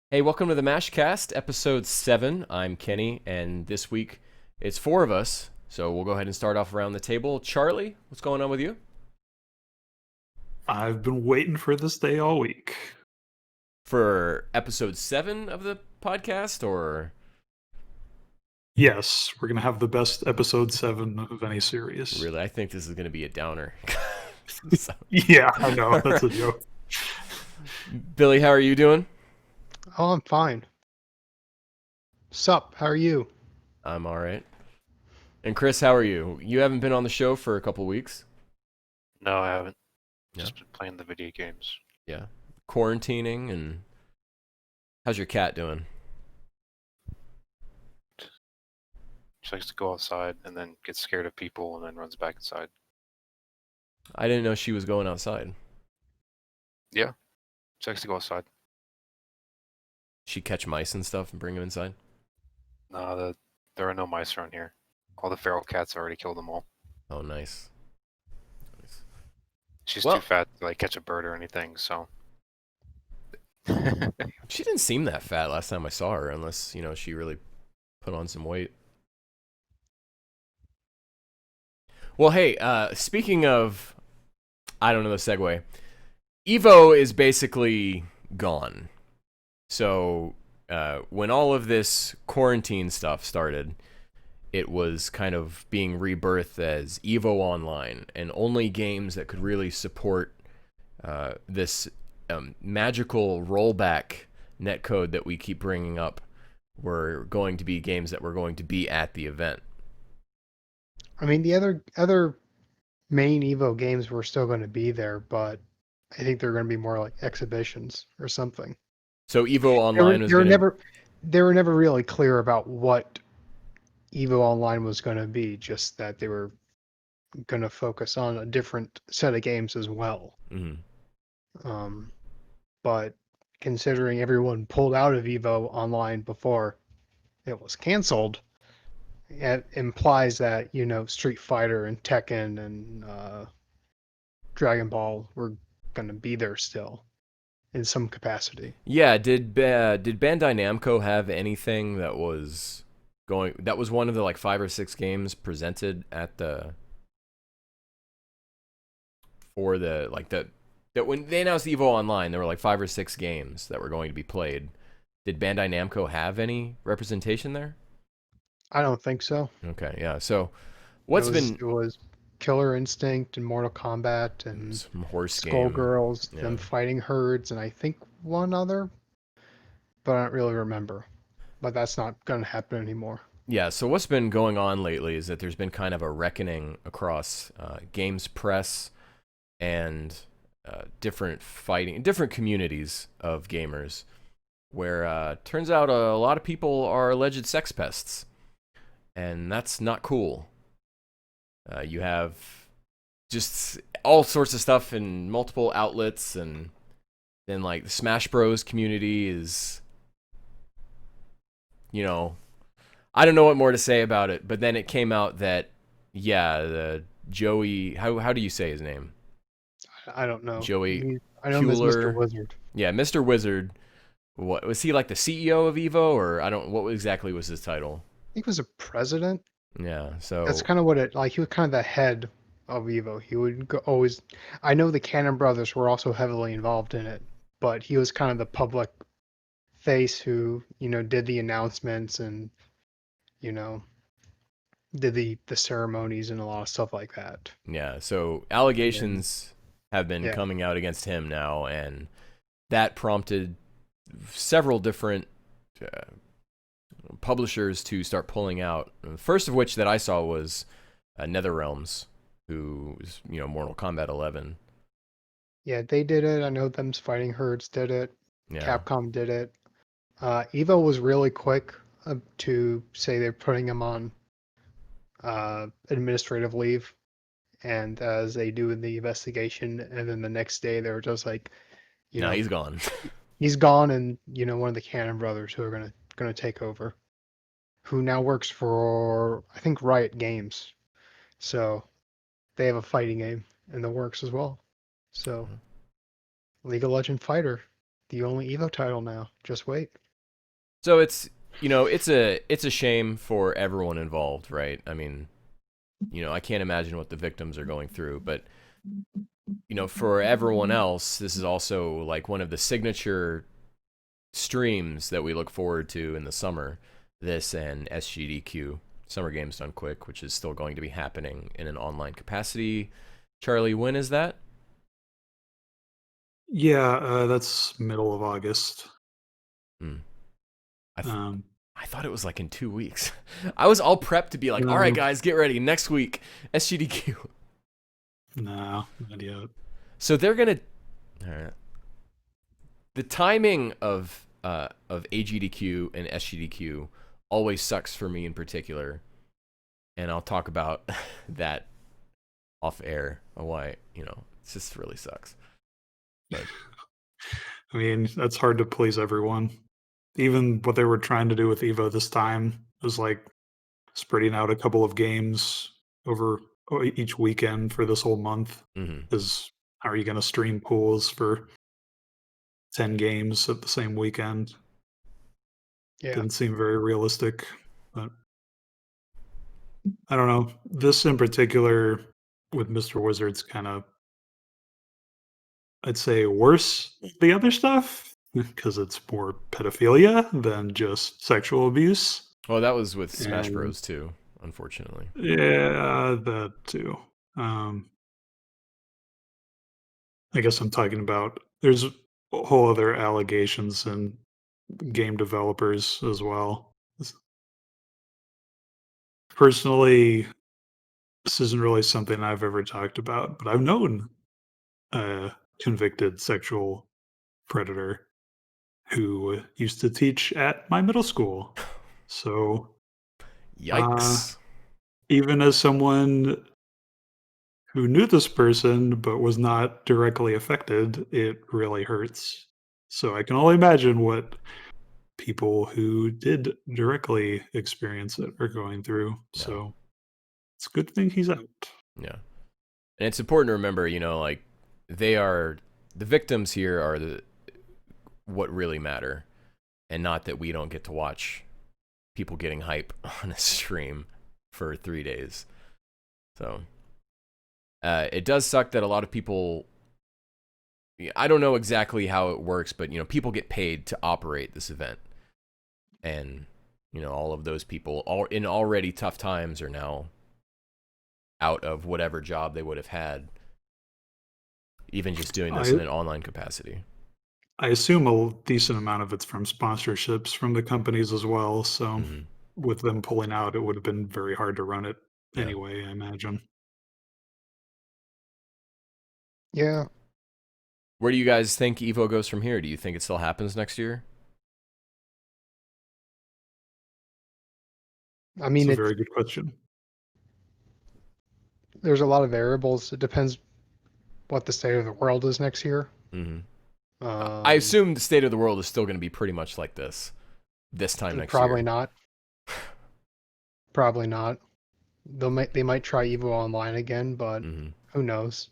Hey, welcome to the Mashcast, episode 7. I'm Kenny, and this week it's 4 of us, so we'll go ahead and start off around the table. Charlie, what's going on with you? I've been waiting for this day all week. For episode 7 of the podcast, or? Yes, we're gonna have the best episode 7 of any series. Really, I think this is going to be a downer. So, Yeah, I know, all that's right. a joke. Billy, how are you doing? Oh, I'm fine. Sup, how are you? I'm all right. And Chris, how are you? You haven't been on the show for a couple weeks. No, I haven't. Yeah. Just been playing the video games. Yeah. Quarantining, and how's your cat doing? She likes to go outside and then gets scared of people and then runs back inside. I didn't know she was going outside. Yeah, she likes to go outside. She catch mice and stuff and bring them inside. No, there are no mice around here. All the feral cats already killed them all. Oh, nice. Nice. She's Well- too fat to like catch a bird or anything, so. She didn't seem that fat last time I saw her, unless, she really put on some weight. Well, hey, speaking of, I don't know the segue, EVO is basically gone. So, when all of this quarantine stuff started, it was kind of being rebirthed as EVO Online, and only games that could really support this magical rollback netcode that we keep bringing up were going to be games that were going to be at the event. I mean, the other main Evo games were still going to be there, but I think they're going to be more like exhibitions or something. So EVO Online was they were going to... they were never really clear about what Evo Online was going to be. Just that they were going to focus on a different set of games as well. Mm-hmm. But considering everyone pulled out of Evo Online before it was canceled, it implies that Street Fighter and Tekken and Dragon Ball were going to be there still in some capacity. Yeah, did Bandai Namco have anything that was one of the like 5 or 6 games presented at the for the like the that when they announced EVO Online, there were like 5 or 6 games that were going to be played. Did Bandai Namco have any representation there? I don't think so. Okay, yeah. So It was Killer Instinct and Mortal Kombat and some horse game? Skullgirls, Yeah. them fighting herds, and I think one other, but I don't really remember. But that's not going to happen anymore. Yeah, so what's been going on lately is that there's been kind of a reckoning across games press and different communities of gamers, where turns out a lot of people are alleged sex pests, and that's not cool. You have just all sorts of stuff in multiple outlets, and then like the Smash Bros community is, I don't know what more to say about it, but then it came out that, yeah, the Joey, how do you say his name? I don't know. Joey I know him as Kueller. Mr. Wizard. Yeah, Mr. Wizard. What was he, like the CEO of Evo, or what exactly was his title? I think he was a president. Yeah, so That's kind of what it like. He was kind of the head of Evo. He would always. I know the Cannon brothers were also heavily involved in it, but he was kind of the public face who did the announcements and did the ceremonies and a lot of stuff like that. yeah, so allegations have been Yeah. coming out against him now, and that prompted several different publishers to start pulling out. The first of which that I saw was NetherRealms, who is Mortal Kombat 11. Yeah, they did it. I know them's Fighting Herds did it. Yeah, Capcom did it. Evo was really quick to say they're putting him on administrative leave, and as they do in the investigation, and then the next day they were just like, no, he's gone. he's gone, and one of the Cannon brothers who are gonna take over, who now works for I think Riot Games, so they have a fighting game in the works as well. So, League of Legend fighter the only Evo title now. Just wait. So it's it's a shame for everyone involved, right? I mean, I can't imagine what the victims are going through, but for everyone else, this is also like one of the signature streams that we look forward to in the summer. This and SGDQ, Summer Games Done Quick, which is still going to be happening in an online capacity. Charlie, when is that? Yeah, that's middle of August. I thought it was like in 2 weeks. I was all prepped to be like, all right, guys, get ready. Next week, SGDQ. No, not yet. So they're going to... All right. The timing of AGDQ and SGDQ always sucks for me in particular. And I'll talk about that off air, why, it just really sucks. But I mean, that's hard to please everyone. Even what they were trying to do with EVO this time was like spreading out a couple of games over each weekend for this whole month. Because how are you going to stream pools for 10 games at the same weekend? Yeah. Didn't seem very realistic. But I don't know. This in particular with Mr. Wizard's kind of, I'd say, worse than the other stuff because it's more pedophilia than just sexual abuse. Well, that was with Smash Bros. Too, unfortunately. Yeah, that too. I guess I'm talking about there's a whole other allegations and game developers as well. Personally, this isn't really something I've ever talked about, but I've known a convicted sexual predator who used to teach at my middle school. So, Yikes. Even as someone who knew this person but was not directly affected, it really hurts. So I can only imagine what people who did directly experience it are going through. Yeah. So it's a good thing he's out. Yeah. And it's important to remember, like the victims here are what really matter, and not that we don't get to watch people getting hype on a stream for 3 days. So it does suck that a lot of people, I don't know exactly how it works, but people get paid to operate this event, and all of those people in already tough times are now out of whatever job they would have had, even just doing this in an online capacity. I assume a decent amount of it's from sponsorships from the companies as well. So with them pulling out, it would have been very hard to run it anyway, I imagine. Yeah. Where do you guys think EVO goes from here? Do you think it still happens next year? I mean, it's a very good question. There's a lot of variables. It depends what the state of the world is next year. I assume the state of the world is still going to be pretty much like this time next probably year. Not. Probably not. They might try EVO Online again, but who knows?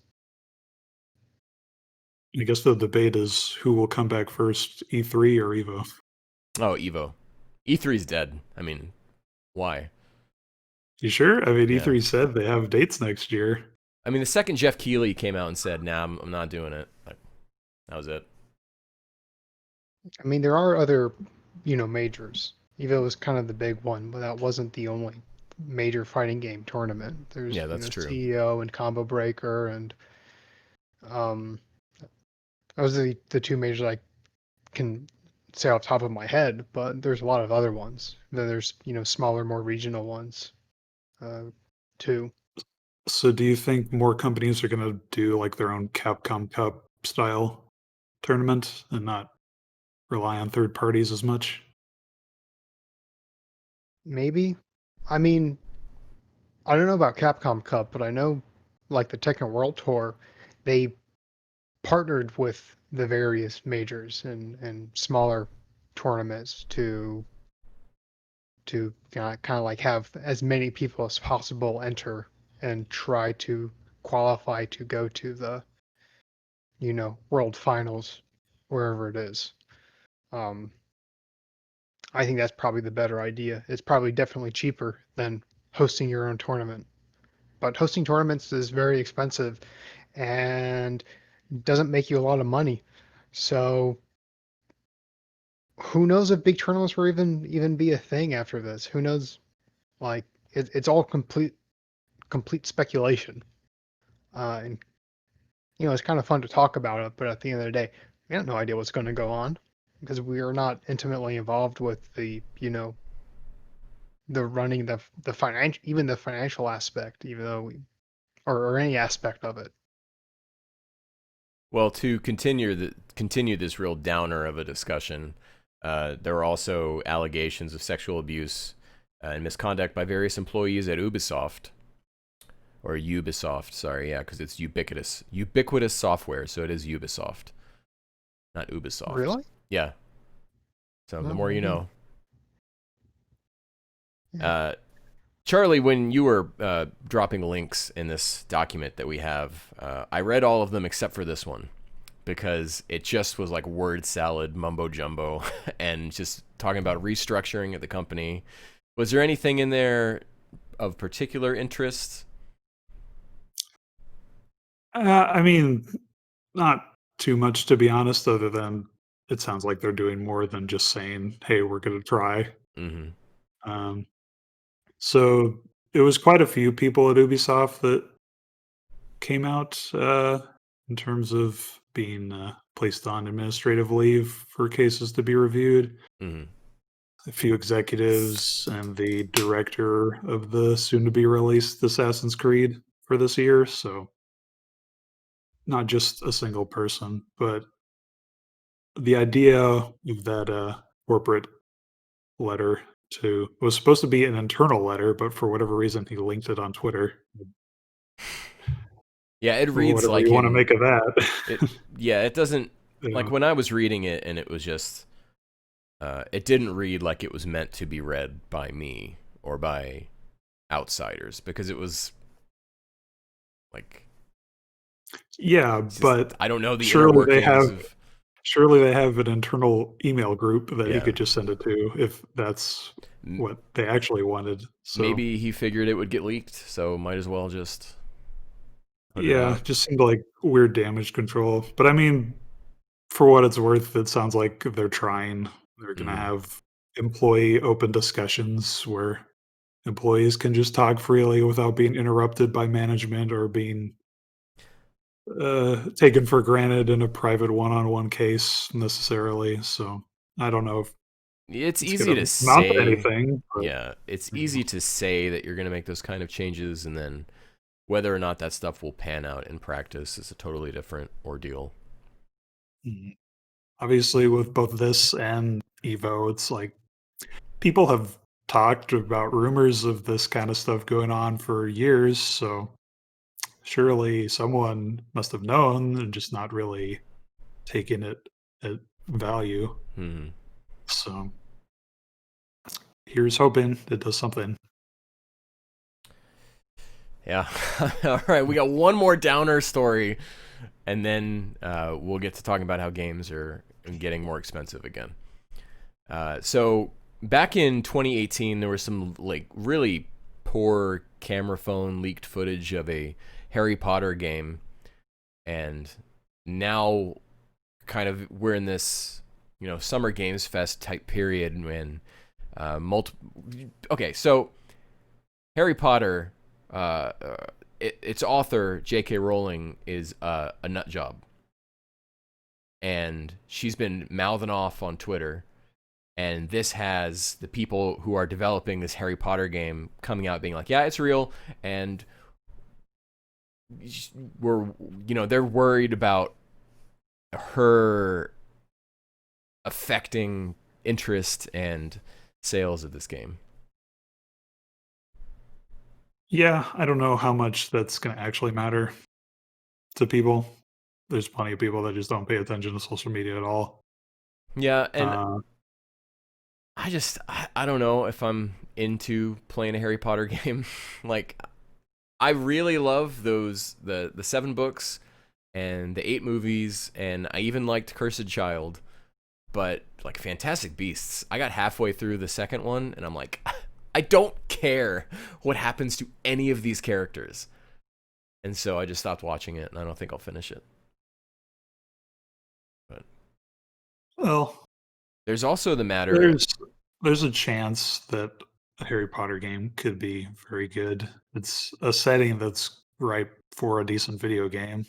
I guess the debate is who will come back first, E3 or EVO? Oh, EVO. E3's dead. I mean, why? You sure? I mean, E3 said they have dates next year. I mean, the second Jeff Keighley came out and said, nah, I'm not doing it. That was it. I mean, there are other, majors. EVO is kind of the big one, but that wasn't the only major fighting game tournament. There's that's true. CEO and Combo Breaker, and those are the two majors I can say off the top of my head, but there's a lot of other ones. Then there's, smaller, more regional ones, too. So do you think more companies are going to do like their own Capcom Cup style tournament and not rely on third parties as much? Maybe. I mean, I don't know about Capcom Cup, but I know like the Tekken World Tour, they partnered with the various majors and smaller tournaments to kind of like have as many people as possible enter and try to qualify to go to the world finals wherever it is. I think that's probably the better idea. It's probably definitely cheaper than hosting your own tournament. But hosting tournaments is very expensive and doesn't make you a lot of money. So who knows if big tournaments will even be a thing after this? Who knows? Like it's all complete speculation. And it's kind of fun to talk about it, but at the end of the day, we have no idea what's going to go on because we are not intimately involved with the running the financial, even the financial aspect, even though or any aspect of it. Well, to continue this real downer of a discussion, there are also allegations of sexual abuse and misconduct by various employees at Ubisoft. Or Ubisoft, sorry, yeah, because it's ubiquitous software, so it is Ubisoft, not Ubisoft. Really? Yeah. So the more you know. Yeah. Charlie, when you were dropping links in this document that we have, I read all of them except for this one because it just was like word salad, mumbo jumbo, and just talking about restructuring at the company. Was there anything in there of particular interest? I mean, not too much, to be honest, other than it sounds like they're doing more than just saying, hey, we're going to try. Mm-hmm. So it was quite a few people at Ubisoft that came out in terms of being placed on administrative leave for cases to be reviewed. Mm-hmm. A few executives and the director of the soon-to-be-released Assassin's Creed for this year. So not just a single person, but the idea of that corporate letter to was supposed to be an internal letter, but for whatever reason he linked it on Twitter. Yeah, it reads Whatever like you want to make of that. it doesn't, like Yeah. when I was reading it and it was just, it didn't read like it was meant to be read by me or by outsiders because it was like, Yeah, it's just, but I don't know the inner surely they workings have of, surely they have an internal email group that he yeah. could just send it to if that's what they actually wanted. So Maybe he figured it would get leaked, so might as well just put it yeah, out. just seemed like weird damage control. But I mean, for what it's worth, it sounds like they're trying. They're gonna Mhm. have employee open discussions where employees can just talk freely without being interrupted by management or being taken for granted in a private one-on-one case necessarily. So I don't know if It's it's easy to gonna amount to say, anything. But, yeah, it's easy to say that you're going to make those kind of changes, and then whether or not that stuff will pan out in practice is a totally different ordeal. Mhm. Obviously, with both this and Evo, it's like people have talked about rumors of this kind of stuff going on for years. So surely someone must have known and just not really taken it at value. Hmm. So here's hoping it does something. Yeah. All right, we got one more downer story, and then we'll get to talking about how games are getting more expensive again. So back in 2018, there was some like really poor camera phone leaked footage of a Harry Potter game, and now kind of we're in this Summer Games Fest type period when okay, so Harry Potter, its author J.K. Rowling is a nut job, and she's been mouthing off on Twitter. And this has the people who are developing this Harry Potter game coming out being like, yeah, it's real. And they're worried about her affecting interest and sales of this game. Yeah, I don't know how much that's going to actually matter to people. There's plenty of people that just don't pay attention to social media at all. Yeah, and Uh, I don't know if I'm into playing a Harry Potter game. Like, I really love the 7 books, and the 8 movies, and I even liked Cursed Child, but like Fantastic Beasts, I got halfway through the second one, and I'm like, I don't care what happens to any of these characters. And so I just stopped watching it, and I don't think I'll finish it. But Well, there's also the matter. there's a chance that a Harry Potter game could be very good. It's a setting that's ripe for a decent video game.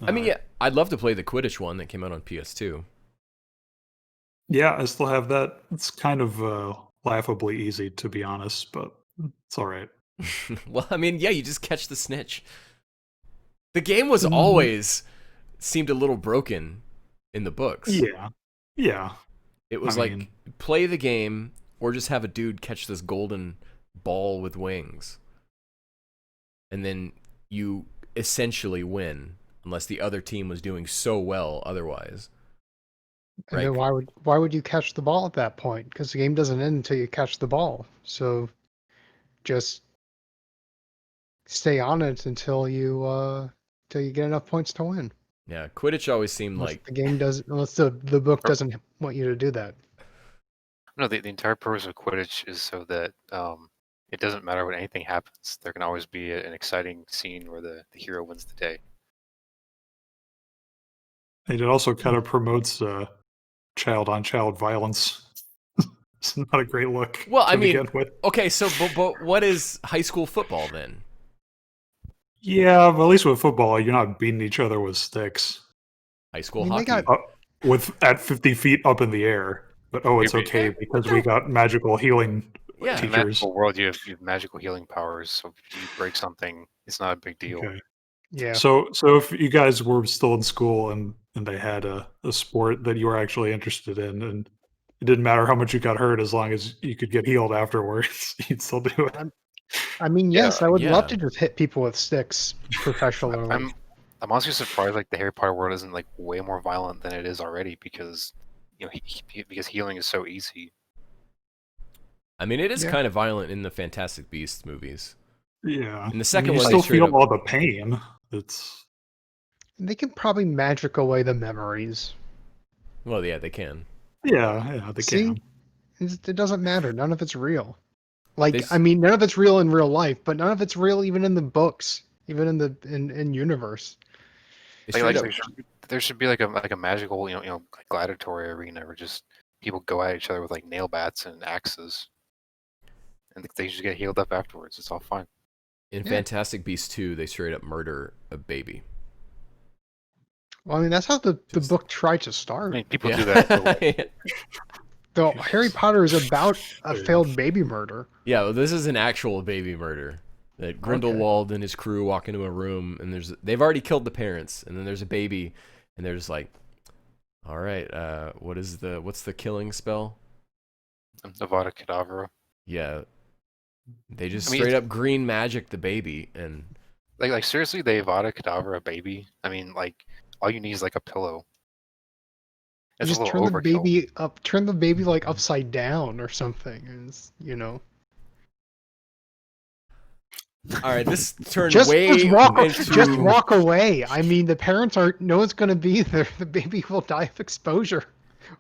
I mean, yeah, I'd love to play the Quidditch one that came out on PS2. Yeah, I still have that. It's kind of laughably easy, to be honest, but it's all right. Well, I mean, yeah, you just catch the snitch. The game was Mhm. always seemed a little broken in the books. Yeah. It was I like, mean- play the game or just have a dude catch this golden ball with wings. And then you essentially win, unless the other team was doing so well otherwise. And Right. then why would you catch the ball at that point? Because the game doesn't end until you catch the ball. So just stay on it until you get enough points to win. Yeah, Quidditch always seemed Unless like the game does, unless the book doesn't want you to do that. No, the entire purpose of Quidditch is so that it doesn't matter what anything happens. There can always be an exciting scene where the hero wins the day. And it also kind of promotes child-on-child violence. It's not a great look. Well, I to mean, begin with. okay, so but what is high school football then? Yeah, but at least with football, you're not beating each other with sticks. High school I mean, they hockey. got- At 50 feet up in the air. But it's Maybe- okay because we got magical healing Yeah. In a teachers. magical world, you have magical healing powers, so if you break something, it's not a big deal. Okay. Yeah. So if you guys were still in school and they had a sport that you were actually interested in, and it didn't matter how much you got hurt as long as you could get healed afterwards, you'd still do it. I mean, yes, I would yeah. love to just hit people with sticks professionally. I'm honestly surprised like the Harry Potter world isn't like way more violent than it is already because because healing is so easy. I mean, it is Yeah. kind of violent in the Fantastic Beasts movies. Yeah. In the second you one, they still straight feel up- all the pain. It's They can probably magic away the memories. Well, yeah, they can. yeah, they See? can. It doesn't matter. None of it's real. Like, This- I mean, none of it's real in real life, but none of it's real even in the books, even in the in universe. They straight up, There should be like a magical like gladiatory arena where just people go at each other with like nail bats and axes, and they just get healed up afterwards. It's all fine. in Yeah. Fantastic Beasts 2, they straight up murder a baby. Well, I mean, that's how the Just- book tried to I start. mean, people do that. But, like, Though Harry Potter is about a failed baby murder. Yeah, well, this is an actual baby murder. That Grindelwald and his crew walk into a room, and they've already killed the parents, and then there's a baby, and they're just like, all right, what's the killing spell? Avada Kedavra. Yeah, they just I mean, straight up green magic the baby, and Like seriously, they Avada Kedavra a baby. I mean, like all you need is like a pillow. You It's just a turn little the overkill. baby up, turn the baby like upside down or something. And all right, this turned just way walk, into just walk away. I mean, the parents are no one's going to be there. The baby will die of exposure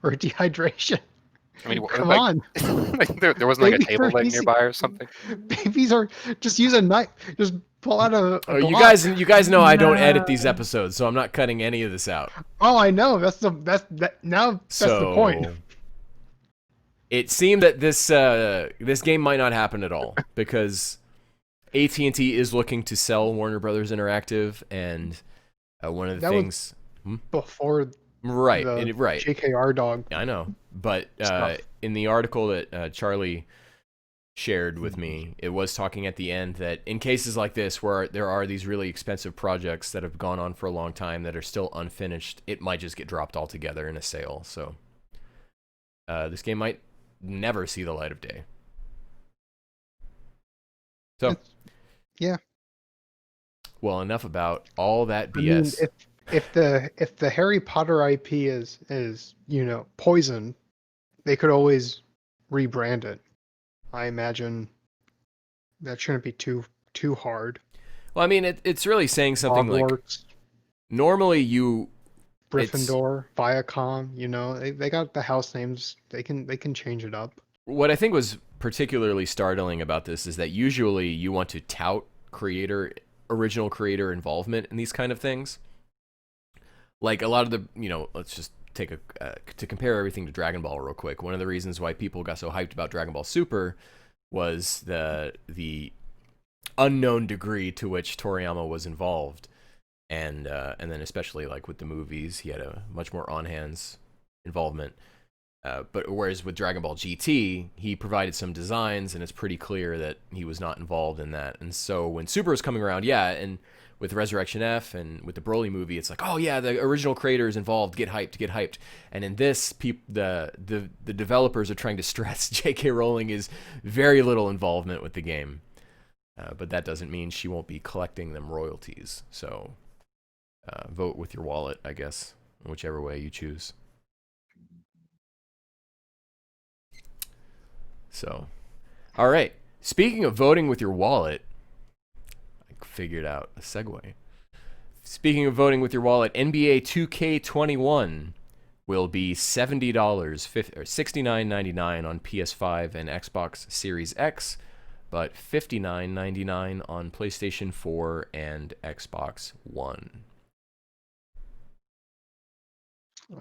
or dehydration. I mean, Come like, on, like there wasn't like a Babies table are leg easy. nearby or something. babies are just use a knife. Just pull out a. Oh, you block. guys know I don't edit these episodes, so I'm not cutting any of this out. Oh, I know. That's the point. It seemed that this game might not happen at all because AT&T is looking to sell Warner Brothers Interactive, and one of the That was- things, Before right, the right, JKR dog. I know, but Stuff. in the article that Charlie shared with me, it was talking at the end that in cases like this where there are these really expensive projects that have gone on for a long time that are still unfinished, it might just get dropped altogether in a sale. So this game might never see the light of day. So Yeah. well, enough about all that I mean, BS. if the Harry Potter IP is poison, they could always rebrand it. I imagine that shouldn't be too hard. Well, I mean, it's really saying something like Hogwarts. normally you Gryffindor, Viacom, they got the house names. They can change it up. what I think was particularly startling about this is that usually you want to tout original creator involvement in these kind of things. Like a lot of the, let's just take to compare everything to Dragon Ball real quick. One of the reasons why people got so hyped about Dragon Ball Super was the unknown degree to which Toriyama was involved, and then especially like with the movies, he had a much more on hands involvement. But whereas with Dragon Ball GT, he provided some designs, and it's pretty clear that he was not involved in that. And so when Super was coming around, and with Resurrection F and with the Broly movie, it's like, oh yeah, the original creator is involved. Get hyped. And in this, the developers are trying to stress J.K. Rowling is very little involvement with the game. But that doesn't mean she won't be collecting them royalties. So vote with your wallet, I guess, whichever way you choose. So, all right. Speaking of voting with your wallet, I figured out a segue. Speaking of voting with your wallet, NBA 2K21 will be $70, or $69.99 on PS5 and Xbox Series X, but $59.99 on PlayStation 4 and Xbox One.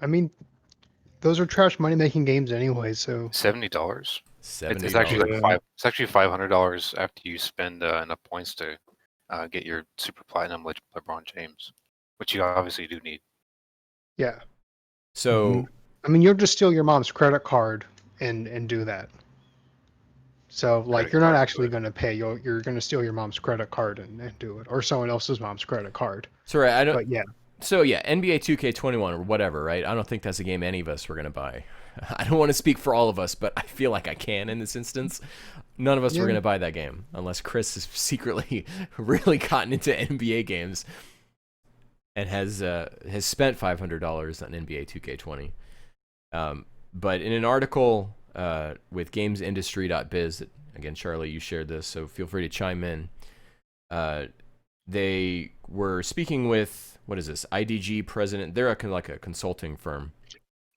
I mean, those are trash money making games anyway. So $70. $70. It's actually Yeah. It's actually $500 after you spend enough points to get your Super Platinum LeBron James, which you obviously do need. yeah, So, I mean, you'll just steal your mom's credit card and do that. So like, Credit you're not card, actually but- going to pay. You're going to steal your mom's credit card and do it, or someone else's mom's credit card. sorry, I don't. But yeah, So yeah, NBA 2K21 or whatever, right? I don't think that's a game any of us were gonna buy. I don't want to speak for all of us, but I feel like I can in this instance. None of us were Yeah. gonna buy that game unless Chris has secretly really gotten into NBA games and has spent $500 on NBA 2K20. But in an article with GamesIndustry.biz, again, Charlie, you shared this, so feel free to chime in. They were speaking with, what is this, IDG president. They're like a consulting firm.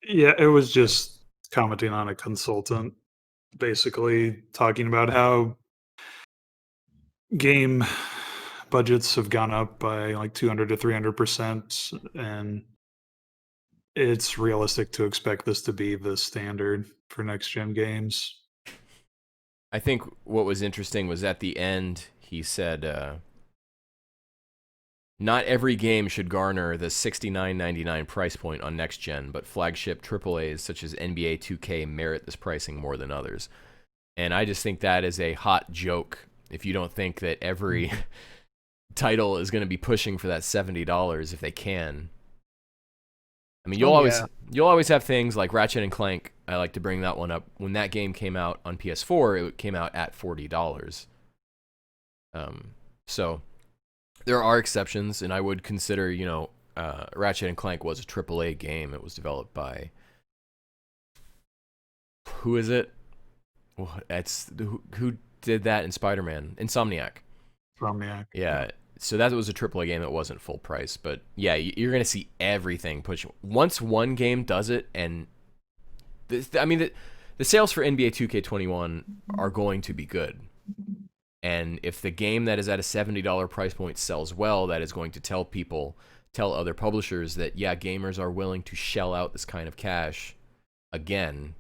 Yeah, it was just commenting on a consultant, basically talking about how game budgets have gone up by like 200 to 300%, and it's realistic to expect this to be the standard for next gen games. I think what was interesting was at the end, he said, not every game should garner the $69.99 price point on next gen, but flagship AAAs such as NBA 2K merit this pricing more than others. And I just think that is a hot joke if you don't think that every title is going to be pushing for that $70 if they can. I mean, you'll always have things like Ratchet and Clank. I like to bring that one up. When that game came out on PS4, it came out at $40. So there are exceptions, and I would consider, Ratchet and Clank was a AAA game. It was developed by, who is it? Well, who did that in Spider-Man? Insomniac. Insomniac. Yeah. So that was a AAA game. It wasn't full price, but yeah, you're gonna see everything pushing. Once one game does it, and the sales for NBA 2K21 are going to be good. And if the game that is at a $70 price point sells well, that is going to tell other publishers that, yeah, gamers are willing to shell out this kind of cash again.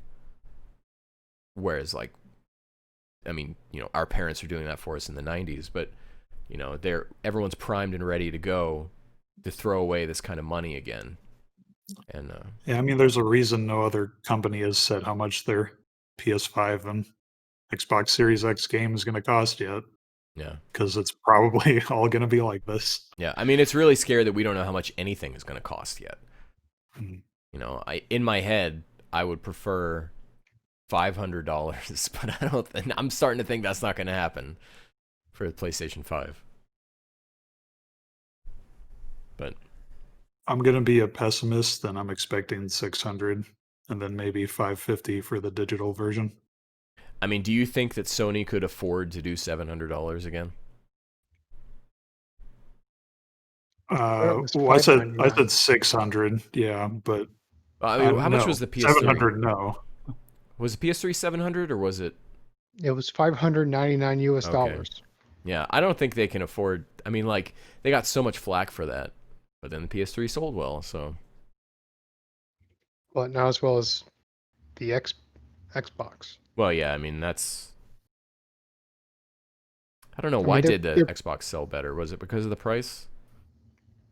Whereas, our parents are doing that for us in the 90s, but, everyone's primed and ready to go to throw away this kind of money again. And Yeah, I mean, there's a reason no other company has said how much their PS5 and Xbox Series X game is going to cost yet. yeah. Because it's probably all going to be like this. Yeah, I mean, it's really scary that we don't know how much anything is going to cost yet. Mhm. In my head, I would prefer $500, but I'm starting to think that's not going to happen for the PlayStation 5. But I'm going to be a pessimist, and I'm expecting 600 and then maybe 550 for the digital version. I mean, do you think that Sony could afford to do $700 again? was Well, I said $599. 600. Yeah, but I mean, how much no, was the PS3? 700. No. Was the PS3 700 or was it? It was $599 US Okay. dollars. Yeah, I don't think they can afford. I mean, like they got so much flack for that, but then the PS3 sold well, so But not as well as the Xbox. well, yeah. I mean, that's. I don't know I why mean, did the they're Xbox sell better? Was it because of the price?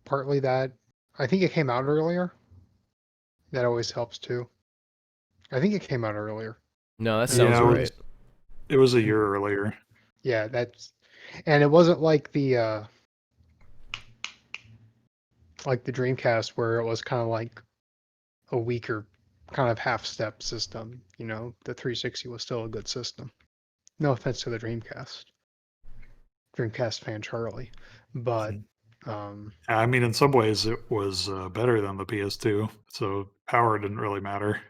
partly that. I think it came out earlier. That always helps too. I think it came out earlier. No, that And that sounds Yeah, was right. it was a year earlier. yeah, and it wasn't like the Dreamcast where it was kind of like a weaker kind of half-step system. You know, the 360 was still a good system. No offense to the Dreamcast fan Charlie, but I mean, in some ways, it was better than the PS2, so power didn't really matter.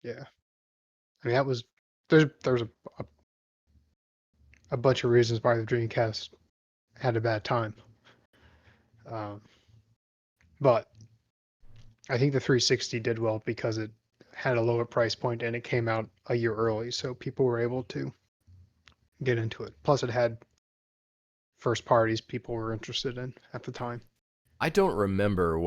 yeah, I mean that was there's a bunch of reasons why the Dreamcast had a bad time, um, but I think the 360 did well because it had a lower price point and it came out a year early, so people were able to get into it. Plus, it had first parties people were interested in at the time. I don't remember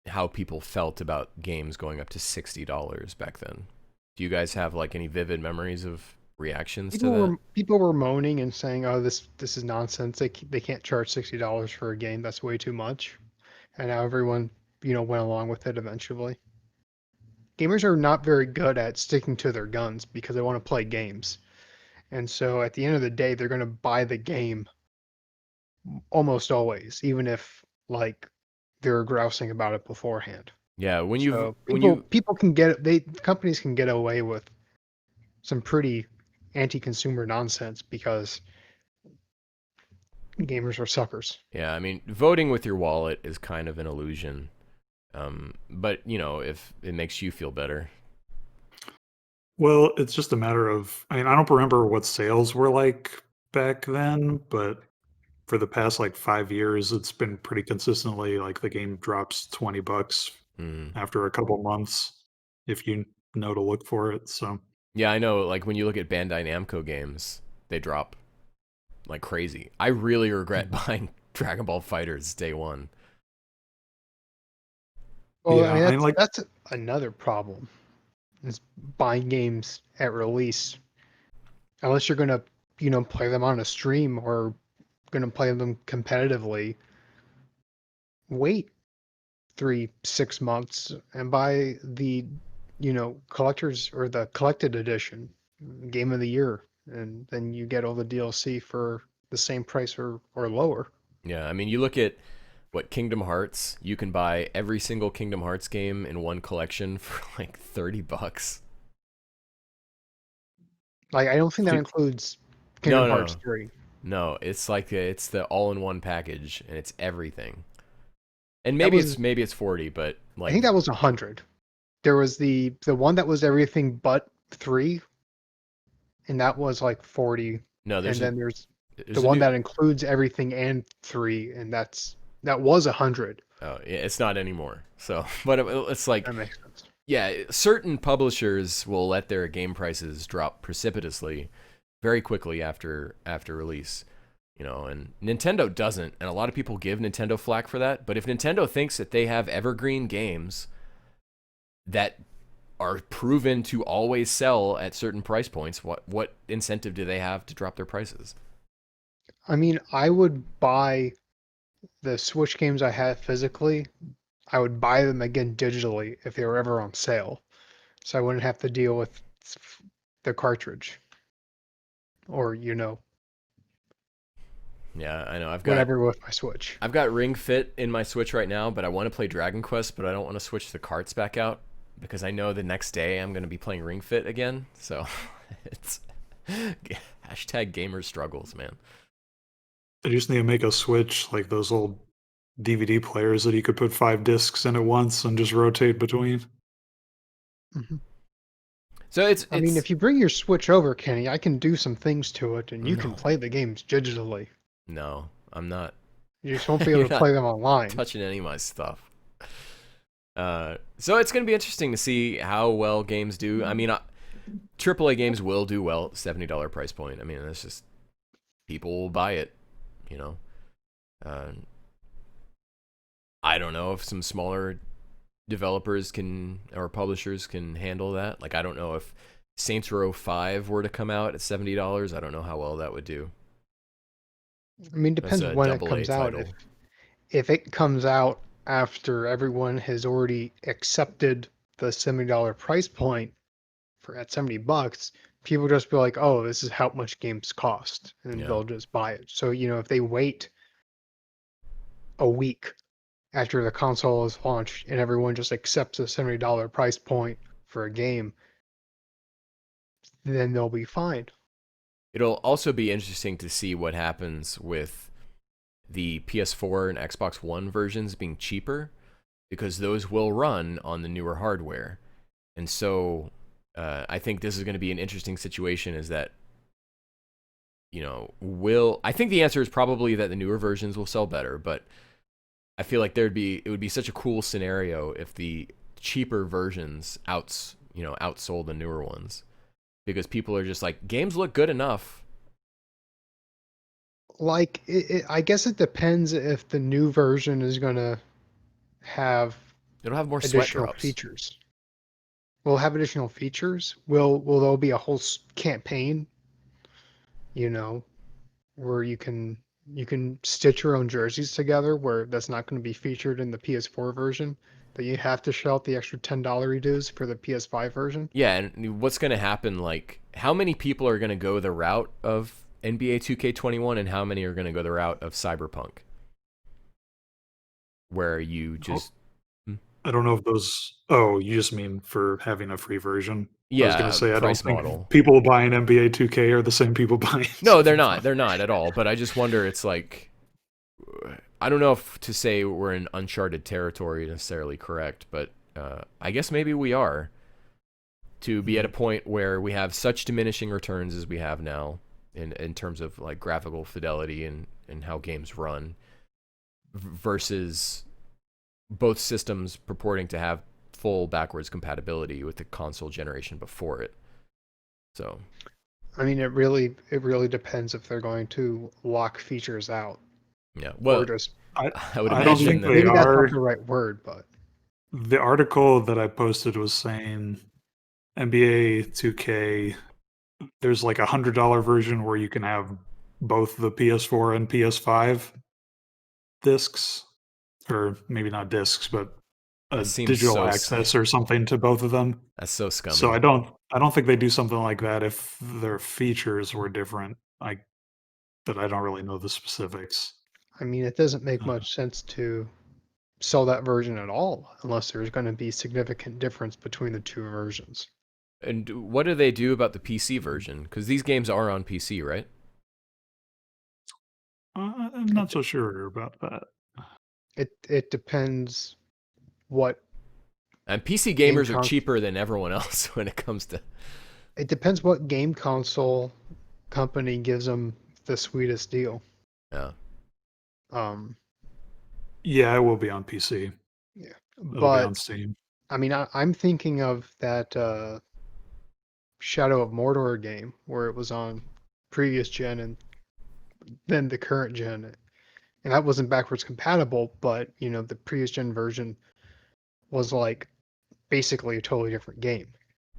how people felt about games going up to $60 back then. Do you guys have like any vivid memories of reactions to that? People were moaning and saying, "Oh, this is nonsense. They can't charge $60 for a game. That's way too much." And now everyone, went along with it eventually. Gamers are not very good at sticking to their guns because they want to play games. And so at the end of the day, they're going to buy the game almost always, even if like they're grousing about it beforehand. Yeah, So when you people companies can get away with some pretty anti-consumer nonsense because gamers are suckers. yeah, I mean, voting with your wallet is kind of an illusion. But if it makes you feel better. Well, it's just a matter of, I mean, I don't remember what sales were like back then, but for the past like 5 years, it's been pretty consistently like the game drops $20 Mm. after a couple months if you know to look for it. So Yeah, I know. Like when you look at Bandai Namco games, they drop like crazy. I really regret buying Dragon Ball Fighters day one. Well, I yeah, mean I mean, like, that's another problem. Is buying games at release unless you're gonna, play them on a stream or gonna play them competitively. Wait 3-6 months and buy the, collectors or the collected edition, game of the year, and then you get all the DLC for the same price or lower. Yeah, I mean, you look at what Kingdom Hearts, you can buy every single Kingdom Hearts game in one collection for like $30. Like I don't think that includes No, Kingdom Hearts no, 3. no. It's like it's the all-in-one package, and it's everything. And That was maybe it's 40, but I think like that was 100. There was the one that was everything but 3, and that was like 40. no, And then there's the there's a one new. that includes everything and 3, and that was 100. Oh, yeah, it's not anymore. So, but it's like That makes sense. yeah, certain publishers will let their game prices drop precipitously very quickly after release, and Nintendo doesn't, and a lot of people give Nintendo flack for that, but if Nintendo thinks that they have evergreen games that are proven to always sell at certain price points, what incentive do they have to drop their prices? I mean, I would buy the Switch games I have physically. I would buy them again digitally if they were ever on sale, so I wouldn't have to deal with the cartridge or Yeah, I know. whatever with my Switch. I've got Ring Fit in my Switch right now, but I want to play Dragon Quest, but I don't want to switch the carts back out because I know the next day I'm going to be playing Ring Fit again. So it's hashtag gamer struggles, man. I just need to make a Switch like those old DVD players that you could put 5 discs in at once and just rotate between. Mm-hmm. So I mean, if you bring your Switch over, Kenny, I can do some things to it, and you can No. play the games digitally. No, I'm not. You just won't be able You're to not play them online. touching any of my stuff. So it's going to be interesting to see how well games do. I mean, AAA games will do well at $70 price point. I mean, that's just people will buy it, you know. I don't know if some smaller developers can or publishers can handle that. Like, I don't know if Saints Row 5 were to come out at $70. I don't know how well that would do. I mean, That's depends a when it AA comes out. title. If it comes out after everyone has already accepted the $70 price point for at $70, people just be like, "Oh, this is how much games cost," and Yeah. they'll just buy it. So if they wait a week after the console is launched and everyone just accepts a $70 price point for a game, then they'll be fine. It'll also be interesting to see what happens with the PS4 and Xbox One versions being cheaper, because those will run on the newer hardware. And so I think this is going to be an interesting situation, is that, I think the answer is probably that the newer versions will sell better, but I feel like it would be such a cool scenario if the cheaper versions outsold the newer ones, because people are just like, games look good enough. Like, I guess it depends if the new version is going to have It'll have more sweat additional drops. features. Will it have additional features? Will there be a whole campaign, where you can stitch your own jerseys together, where that's not going to be featured in the PS4 version, that you have to shell out the extra $10 dues for the PS5 version? Yeah, and what's going to happen, like, how many people are going to go the route of NBA 2K21 and how many are going to go the route of Cyberpunk? Where you just... I don't know if those... Oh, you just mean for having a free version? I was going Yeah, to say, I don't price think model. people buying NBA 2K are the same people buying... No, they're not. They're not at all. But I just wonder, it's like... I don't know if to say we're in uncharted territory necessarily correct, but I guess maybe we are. To be at a point where we have such diminishing returns as we have now in terms of like graphical fidelity and how games run, versus both systems purporting to have full backwards compatibility with the console generation before it. So, I mean, it really depends if they're going to lock features out. yeah. Well, or just, I would I don't imagine think that they maybe that's are. not the right word, but The article that I posted was saying NBA 2K, there's like $100 version where you can have both the PS4 and PS5 discs, or maybe not discs, but a That seems digital so access or something to both of them. that's so scummy. So I don't think they do something like that if their features were different. But I don't really know the specifics. I mean, it doesn't make much sense to sell that version at all unless there's going to be significant difference between the two versions. And what do they do about the PC version? Because these games are on PC, right? I'm not so sure about that. It depends what And PC Game gamers are cons- cheaper than everyone else when it comes to... it depends what game console company gives them the sweetest deal. Yeah. Yeah, it will be on PC. Yeah, It'll be but on Steam. I mean, I'm thinking of that Shadow of Mordor game where it was on previous gen and then the current gen, and that wasn't backwards compatible, but the previous gen version was like basically a totally different game.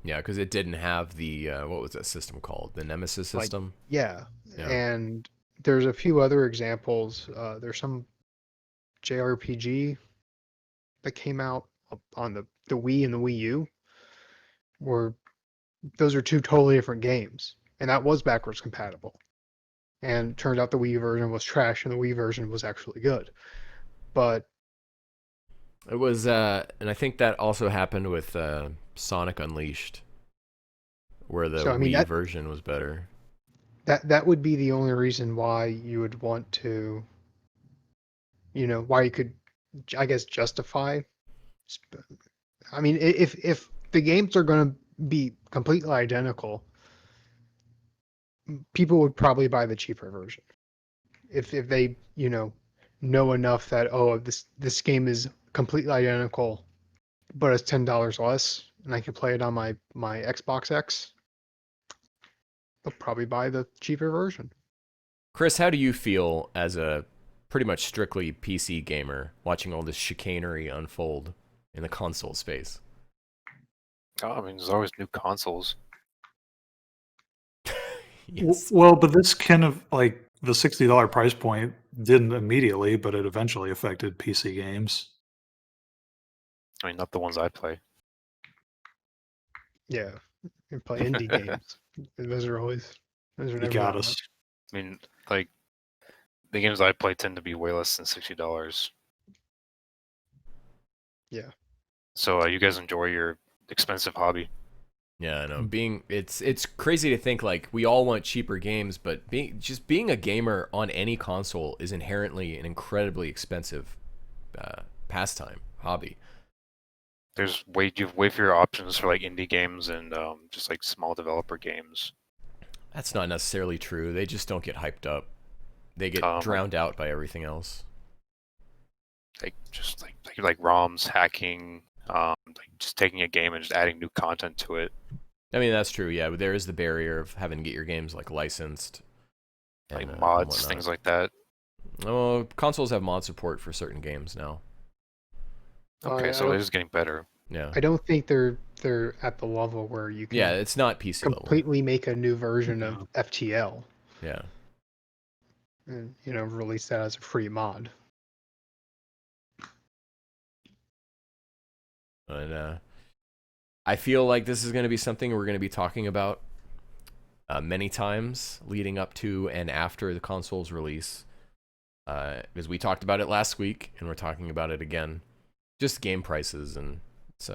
Yeah, because it didn't have the, what was that system called? The Nemesis system? Yeah. Yeah. And there's a few other examples. There's some JRPG that came out on the Wii and the Wii U, where those are two totally different games, and that was backwards compatible. And it turned out the Wii version was trash, and the Wii version was actually good. But It was, and I think that also happened with Sonic Unleashed, where the Wii version was better. That would be the only reason why you would want to, why you could, I guess, justify. I mean, if the games are going to be completely identical, people would probably buy the cheaper version. If they, know enough that this game is completely identical, but it's $10 less, and I can play it on my Xbox X, they'll probably buy the cheaper version. Chris, how do you feel as a pretty much strictly PC gamer watching all this chicanery unfold in the console space? Oh, I mean, there's always new consoles. Yes. Well, but this kind of like the $60 price point didn't immediately, but it eventually affected PC games. I mean, not the ones I play. Yeah, you play indie games. Those are You never got that us. much. I mean, like the games I play tend to be way less than $60. Yeah. So you guys enjoy your expensive hobby. Yeah, I know. It's crazy to think like we all want cheaper games, but being a gamer on any console is inherently an incredibly expensive pastime hobby. There's you have way fewer options for like indie games and just like small developer games. That's not necessarily true. They just don't get hyped up. They get Like- drowned out by everything else. Like just like ROMs hacking, like just taking a game and just adding new content to it. I mean, that's true. Yeah, but there is the barrier of having to get your games like licensed, Like and, mods, whatnot. things like that. Oh, consoles have mod support for certain games now. Okay, I so don't- it is getting better. Yeah. I don't think they're at the level where you can Yeah, it's not PC level. completely make a new version No. of FTL Yeah. and release that as a free mod. But I feel like this is going to be something we're going to be talking about many times leading up to and after the console's release. Because we talked about it last week, and we're talking about it again. Just game prices, and it's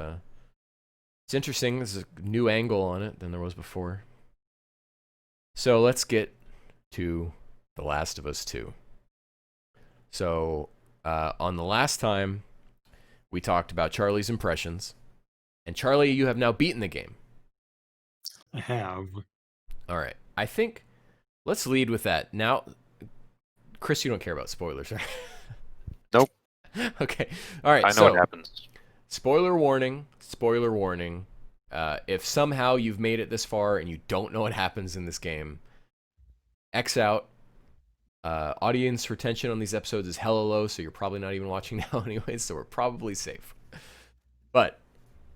interesting. There's a new angle on it than there was before. So let's get to The Last of Us 2. So on the last time, we talked about Charlie's impressions. And Charlie, you have now beaten the game. I have. All right. I think let's lead with that. Now, Chris, you don't care about spoilers, right? Nope. Okay. All right. I know so, what happens. spoiler warning. Spoiler warning. If somehow you've made it this far and you don't know what happens in this game, X out. Audience retention on these episodes is hella low, so you're probably not even watching now anyways, so we're probably safe. But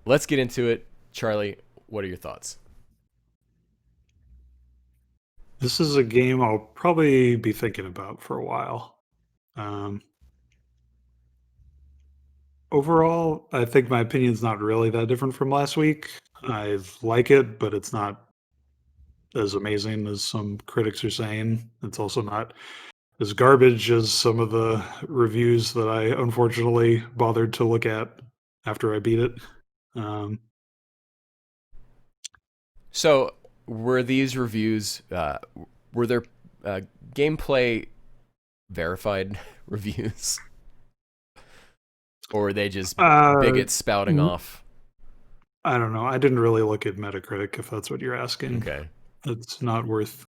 let's get into it. Charlie, what are your thoughts? This is a game I'll probably be thinking about for a while. Overall, I think my opinion's not really that different from last week. I like it, but it's not as amazing as some critics are saying. It's also not as garbage as some of the reviews that I unfortunately bothered to look at after I beat it. So, were these reviews, were there gameplay verified reviews? Or were they just bigots spouting n- off? I don't know. I didn't really look at Metacritic, if that's what you're asking. Okay. It's not worth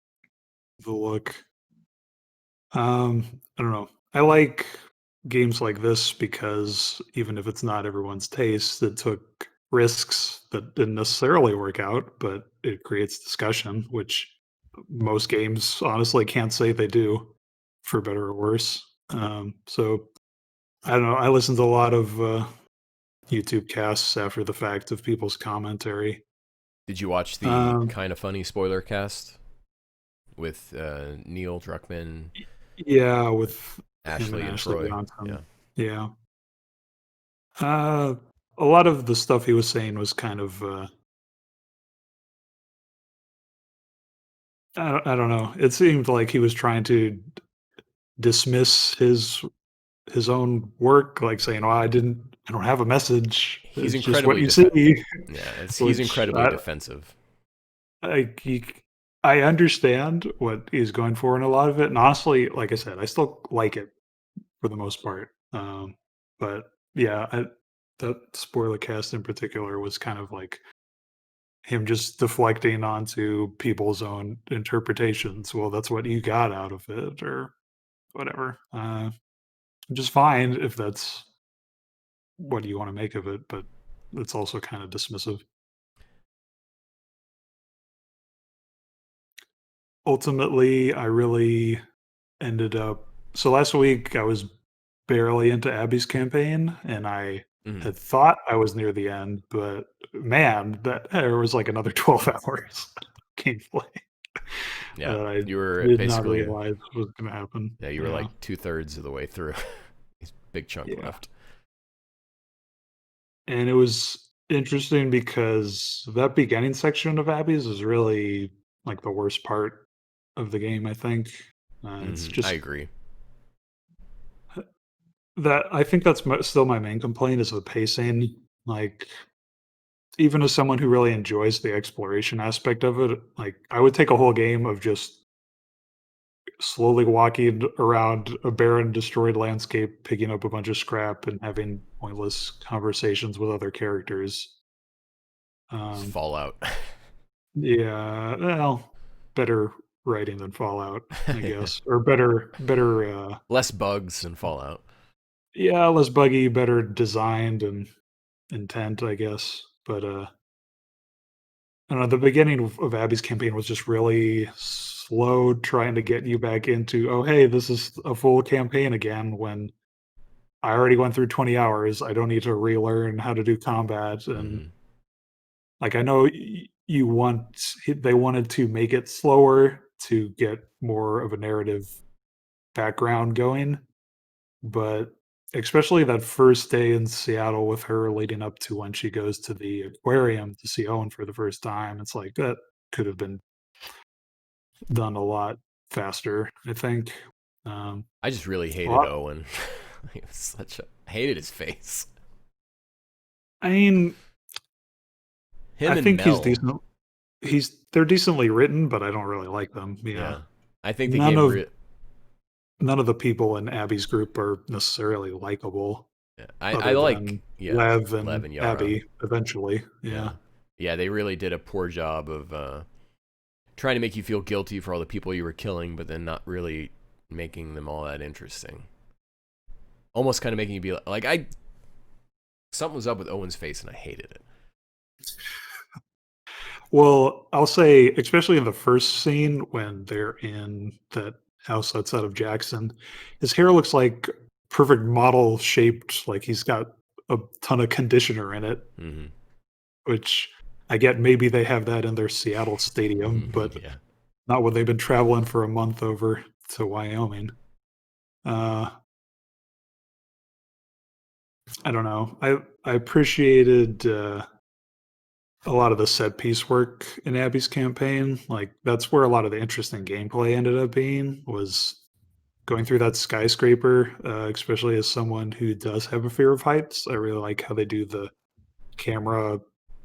the look. I don't know. I like games like this because even if it's not everyone's taste, it took risks that didn't necessarily work out, but it creates discussion, which most games honestly can't say they do, for better or worse. So I don't know. I listened to a lot of YouTube casts after the fact of people's commentary. Did you watch the kind of funny spoiler cast with Neil Druckmann, Yeah, with Ashley, and Ashley Troy? Johnson. Yeah. Yeah. A lot of the stuff he was saying was kind of I don't know. It seemed like he was trying to dismiss his own work, like saying, "Oh, I don't have a message. He's It's just what incredibly you see." Yeah, he's Which incredibly defensive. I I understand what he's going for in a lot of it, and honestly, like I said, I still like it for the most part. But yeah, that spoiler cast in particular was kind of like him just deflecting onto people's own interpretations. Well, that's what you got out of it, or whatever. which is fine if that's what you want to make of it, but it's also kind of dismissive. Ultimately, I really ended up. So last week, I was barely into Abby's campaign, and I Mhm. had thought I was near the end, but man, that there was like another 12 hours of gameplay Yeah, that I you were did not basically realize was going to happen. yeah, you were like 2/3 of the way through. Big chunk Yeah. left. And it was interesting because that beginning section of Abby's is really like the worst part of the game, I think. It's I just agree. that I think that's still my main complaint is the pacing. Like, even as someone who really enjoys the exploration aspect of it, like I would take a whole game of just slowly walking around a barren, destroyed landscape, picking up a bunch of scrap, and having pointless conversations with other characters. It's Um, Fallout. yeah, well, better writing than Fallout, I guess, or better. Less bugs than Fallout. Yeah, less buggy, better designed and intent, I guess. But I don't know, the beginning of Abby's campaign was just really slow, trying to get you back into, oh, hey, this is a full campaign again. When I already went through 20 hours, I don't need to relearn how to do combat. And Mhm. like, I know they wanted to make it slower to get more of a narrative background going, but especially that first day in Seattle with her leading up to when she goes to the aquarium to see Owen for the first time, it's like that could have been done a lot faster, I think. Um, I just really a hated lot, Owen. He was I hated his face. I mean, I Him and think he's Mel. decent. They're decently written, but I don't really like them. Yeah, Yeah. I think the none game of none of the people in Abby's group are necessarily likable, yeah. I other like than Lev Lev and and Yara. Abby. Eventually, Yeah. yeah. Yeah, they really did a poor job of trying to make you feel guilty for all the people you were killing, but then not really making them all that interesting. Almost kind of making you be like something was up with Owen's face and I hated it. Well, I'll say, especially in the first scene when they're in that house outside of Jackson, his hair looks like perfect model shaped, like he's got a ton of conditioner in it, Mm-hmm. which I get maybe they have that in their Seattle stadium, but Yeah. not when they've been traveling for a month over to Wyoming. Uh, I don't know. I appreciated a lot of the set piece work in Abby's campaign. Like that's where a lot of the interesting gameplay ended up being was going through that skyscraper, especially as someone who does have a fear of heights. I really like how they do the camera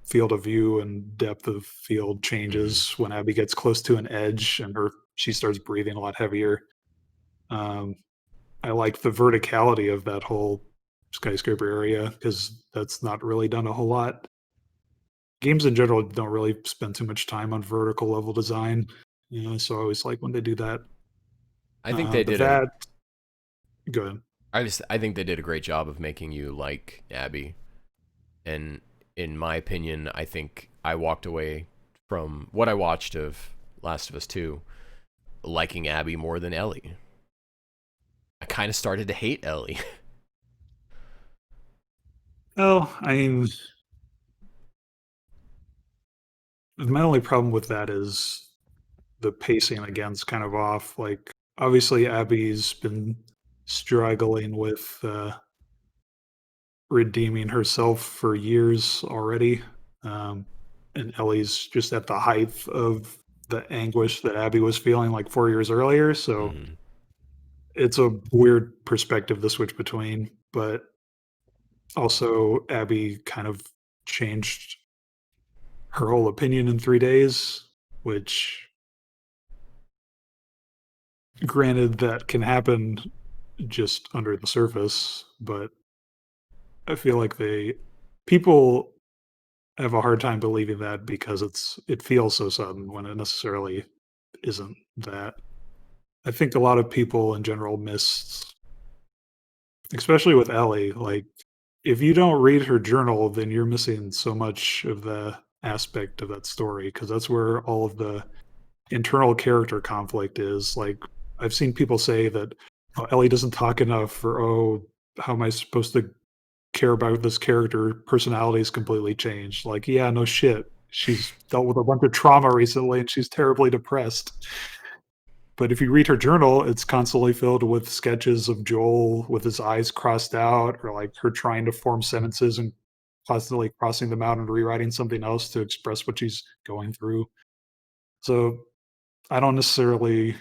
field of view and depth of field Mm-hmm. changes when Abby gets close to an edge and she starts breathing a lot heavier. Um, I like the verticality of that whole skyscraper area because that's not really done a whole lot. Games in general don't really spend too much time on vertical level design, so I always like when they do that. I think they But did a that, go ahead. I think they did a great job of making you like Abby. And in my opinion, I think I walked away from what I watched of Last of Us 2 liking Abby more than Ellie. I kind of started to hate Ellie. Oh, I mean, my only problem with that is the pacing again's kind of off. Like, obviously, Abby's been struggling with redeeming herself for years already. Um, and Ellie's just at the height of the anguish that Abby was feeling like 4 years earlier. So Mm-hmm. it's a weird perspective to switch between. But also, Abby kind of changed her whole opinion in 3 days, which, granted, that can happen just under the surface. But I feel like people have a hard time believing that because it feels so sudden when it necessarily isn't that. I think a lot of people in general miss especially with Ellie, like if you don't read her journal, then you're missing so much of the aspect of that story because that's where all of the internal character conflict is. Like I've seen people say that Ellie doesn't talk enough, or how am I supposed to care about this character? Personality is completely changed. Like, yeah, no shit. She's dealt with a bunch of trauma recently, and she's terribly depressed. But if you read her journal, it's constantly filled with sketches of Joel with his eyes crossed out, or like her trying to form sentences and constantly crossing them out and rewriting something else to express what she's going through. So I don't necessarily.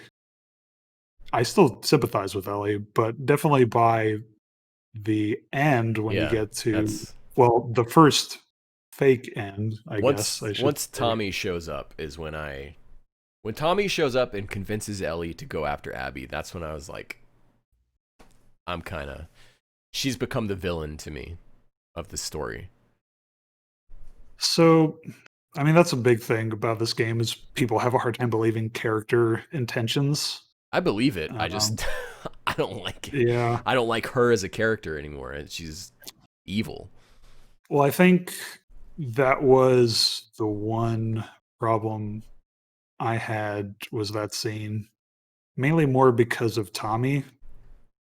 I still sympathize with Ellie, but definitely by the end when you Yeah, get to that's the first fake end, I guess I should once say. Tommy shows up is when Tommy shows up and convinces Ellie to go after Abby. That's when I was like, she's become the villain to me of the story. So, I mean, that's a big thing about this game is people have a hard time believing character intentions. I believe it. I just I don't like it. Yeah. I don't like her as a character anymore. She's evil. Well, I think that was the one problem I had was that scene, mainly more because of Tommy,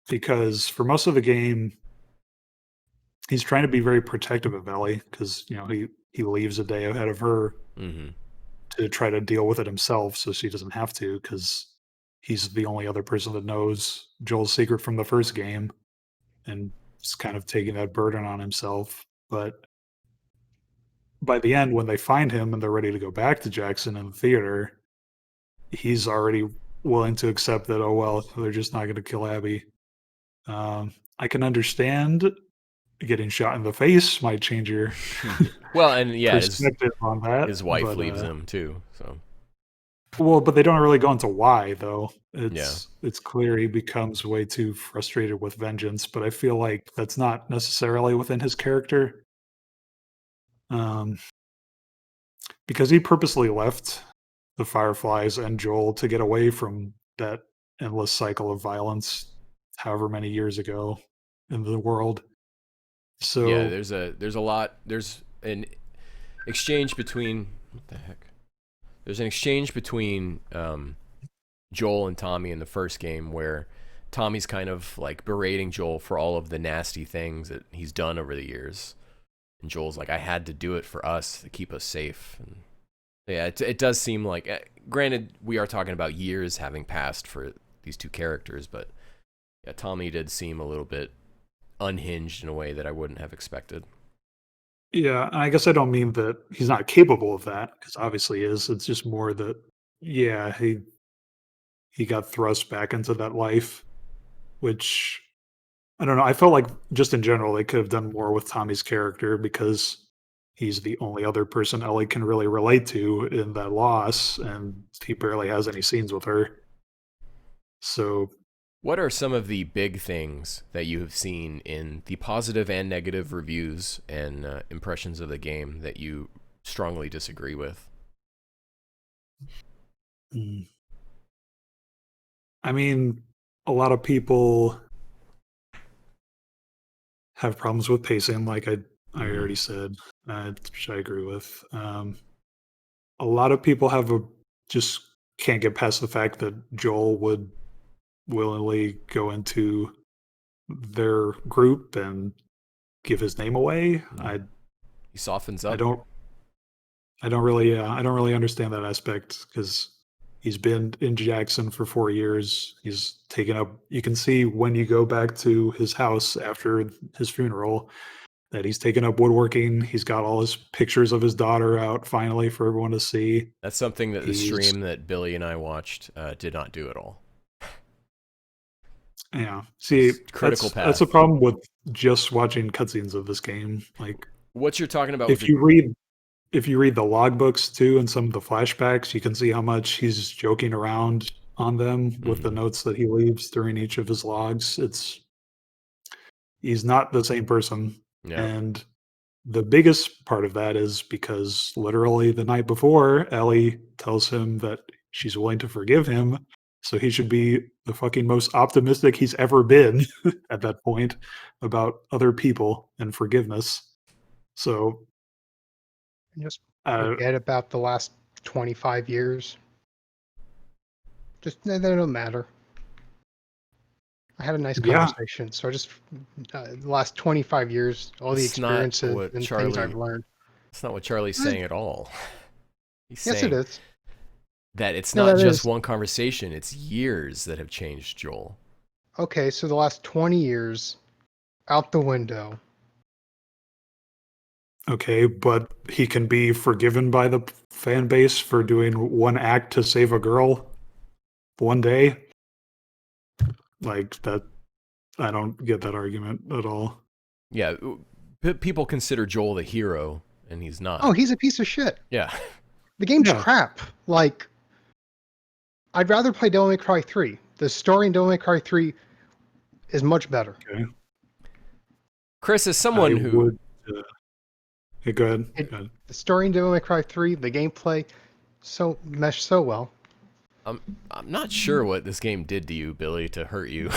because for most of the game, he's trying to be very protective of Ellie because he leaves a day ahead of her Mm-hmm. to try to deal with it himself, so she doesn't have to because he's the only other person that knows Joel's secret from the first game, and is kind of taking that burden on himself. But by the end, when they find him and they're ready to go back to Jackson in the theater, he's already willing to accept that, oh, well, they're just not going to kill Abby. I can understand getting shot in the face might change your Well, and yeah, perspective on that. his wife but, leaves him too. So Well, but they don't really go into why, though. Yeah. It's clear he becomes way too frustrated with vengeance, but I feel like that's not necessarily within his character. Because he purposely left the Fireflies and Joel to get away from that endless cycle of violence however many years ago in the world. So yeah, there's a lot. There's an exchange between what the heck? There's an exchange between Joel and Tommy in the first game where Tommy's kind of like berating Joel for all of the nasty things that he's done over the years, and Joel's like, "I had to do it for us to keep us safe." And yeah, it does seem like, granted, we are talking about years having passed for these two characters, but yeah, Tommy did seem a little bit unhinged in a way that I wouldn't have expected. yeah, I guess I don't mean that he's not capable of that, because obviously he is. It's just more that, yeah, he got thrust back into that life, which I don't know. I felt like just in general they could have done more with Tommy's character because he's the only other person Ellie can really relate to in that loss, and he barely has any scenes with her. So What are some of the big things that you have seen in the positive and negative reviews and impressions of the game that you strongly disagree with? I mean, a lot of people have problems with pacing, like I already said, which I agree with. A lot of people just can't get past the fact that Joel would willingly go into their group and give his name away. He softens I up. don't really understand that aspect because he's been in Jackson for 4 years. He's taken up. You can see when you go back to his house after his funeral that he's taken up woodworking. He's got all his pictures of his daughter out finally for everyone to see. That's something that the He's- stream that Billy and I watched did not do at all. Yeah, see, It's critical that's path. a problem with just watching cutscenes of this game. Like, What you're talking about? if you read the logbooks too and some of the flashbacks, you can see how much he's joking around on them with the notes that he leaves during each of his logs. He's not the same person. Yeah. And the biggest part of that is because literally the night before, Ellie tells him that she's willing to forgive him So he should be the fucking most optimistic he's ever been at that point about other people and forgiveness. So Just uh, forget about the last 25 years. Just they don't matter. I had a nice Yeah. conversation. So I just the last 25 years, all the It's not experiences what and things I've Charlie. learned. It's not what Charlie's saying at all. He's Yes, it saying is. that it's No, not that just is. one conversation; it's years that have changed Joel. Okay, so the last 20 years, out the window. okay, but he can be forgiven by the fan base for doing one act to save a girl one day. Like that, I don't get that argument at all. Yeah, people consider Joel the hero, and he's not. Oh, he's a piece of shit. Yeah. The game's Yeah. crap. Like, I'd rather play Devil May Cry 3. The story in Devil May Cry 3 is much better. Okay. Chris, as I someone who would. Hey, go ahead. It- Go ahead. The story in Devil May Cry 3, the gameplay, so meshed so well. I'm not sure what this game did to you, Billy, to hurt you.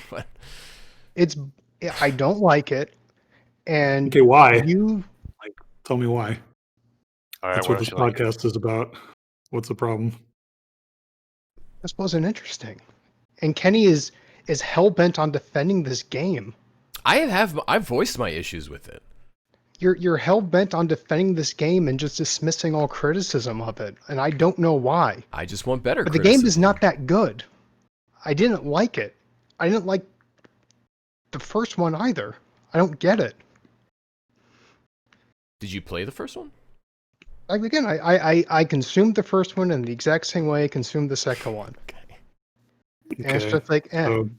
But I don't like it, and Okay, why? you Tell me why. All right, That's what what else this you like? podcast is about. What's the problem? this wasn't interesting. And Kenny is hell bent on defending this game. I've voiced my issues with it. You're hell bent on defending this game and just dismissing all criticism of it, and I don't know why. I just want better But the game is criticism. not that good. I didn't like it. I didn't like the first one either. I don't get it. Did you play the first one? Like again, I consumed the first one in the exact same way I consumed the second one. Okay. And it's Okay. just like, So,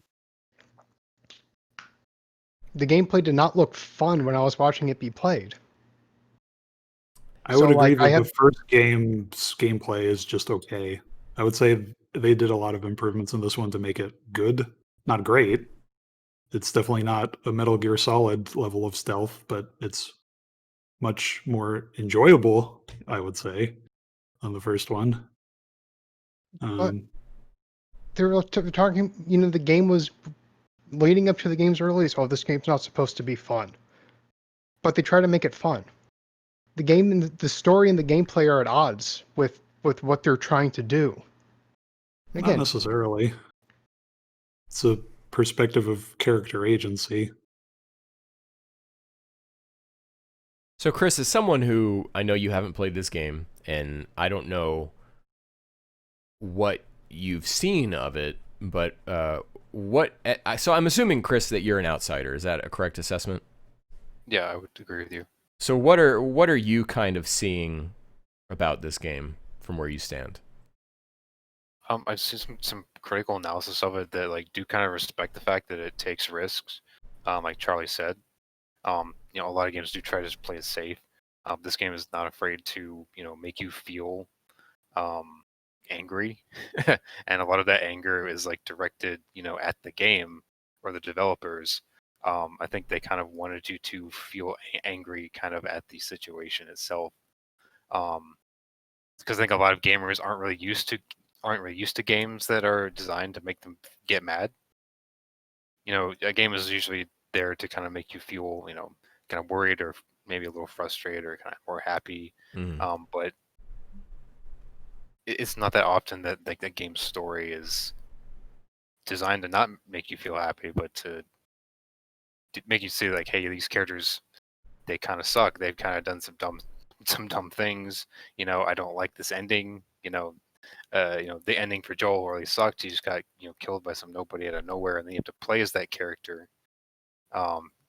the gameplay did not look fun when I was watching it be played. I So, would agree like, I that have- the first game's gameplay is just okay. I would say they did a lot of improvements in this one to make it good. Not great. It's definitely not a Metal Gear Solid level of stealth, but it's much more enjoyable, I would say, on the first one. They're talking, the game was leading up to the game's release. Oh, this game's not supposed to be fun. But they try to make it fun. The game and the story and the gameplay are at odds with what they're trying to do. Not Again, necessarily. It's a perspective of character agency. So, Chris, as someone who I know you haven't played this game, and I don't know what you've seen of it, but so I'm assuming, Chris, that you're an outsider. Is that a correct assessment? Yeah, I would agree with you. So, what are you kind of seeing about this game from where you stand? I've seen some critical analysis of it that do kind of respect the fact that it takes risks, like Charlie said. A lot of games do try to just play it safe. This game is not afraid to make you feel angry, and a lot of that anger is directed at the game or the developers. I think they kind of wanted you to feel angry kind of at the situation itself, because I think a lot of gamers aren't really used to games that are designed to make them get mad. A game is usually there to kind of make you feel kind of worried or maybe a little frustrated or kind of more happy. But it's not that often that the game's story is designed to not make you feel happy, but to make you see hey, these characters, they kind of suck. They've kind of done some dumb things. I don't like this ending. The ending for Joel really sucked. He just got killed by some nobody out of nowhere, and then you have to play as that character.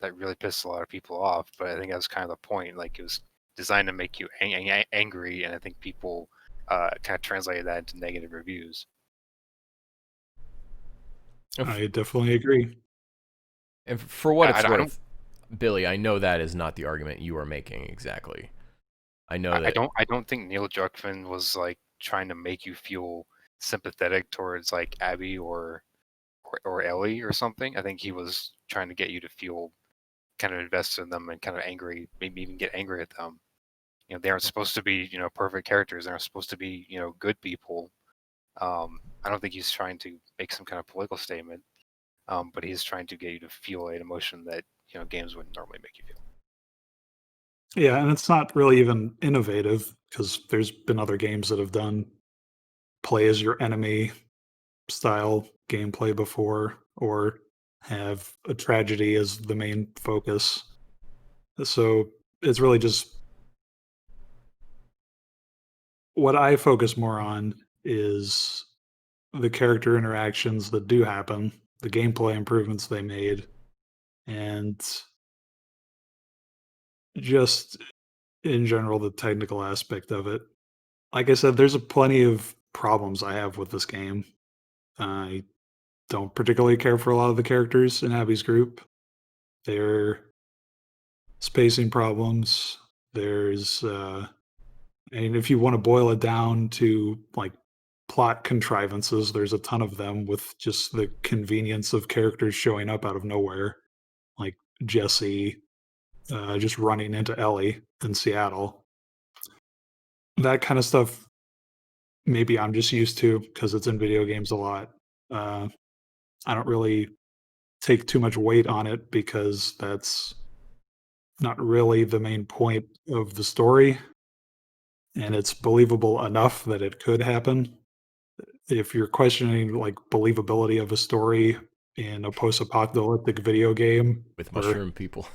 That really pissed a lot of people off. But I think that was kind of the point. It was designed to make you angry, and I think people kind of translated that into negative reviews. I definitely agree. And for what it's I don't- worth, Billy, I know that is not the argument you are making exactly. I know that. I don't think Neil Druckmann was trying to make you feel sympathetic towards Abby or Ellie or something. I think he was trying to get you to feel kind of invested in them and kind of angry, maybe even get angry at them. They aren't supposed to be perfect characters. They aren't supposed to be good people. I don't think he's trying to make some kind of political statement, but he's trying to get you to feel an emotion that games wouldn't normally make you feel. Yeah, and it's not really even innovative because there's been other games that have done play as your enemy style gameplay before, or have a tragedy as the main focus. So it's really just what I focus more on is the character interactions that do happen, the gameplay improvements they made, and just in general the technical aspect of it. Like I said, there's plenty of problems I have with this game. I don't particularly care for a lot of the characters in Abby's group. Their spacing problems. There's and if you want to boil it down to like plot contrivances, there's a ton of them with just the convenience of characters showing up out of nowhere, like Jesse just running into Ellie in Seattle. That kind of stuff, maybe I'm just used to because it's in video games a lot. I don't really take too much weight on it because that's not really the main point of the story, and it's believable enough that it could happen. If you're questioning like believability of a story in a post-apocalyptic video game with or mushroom people.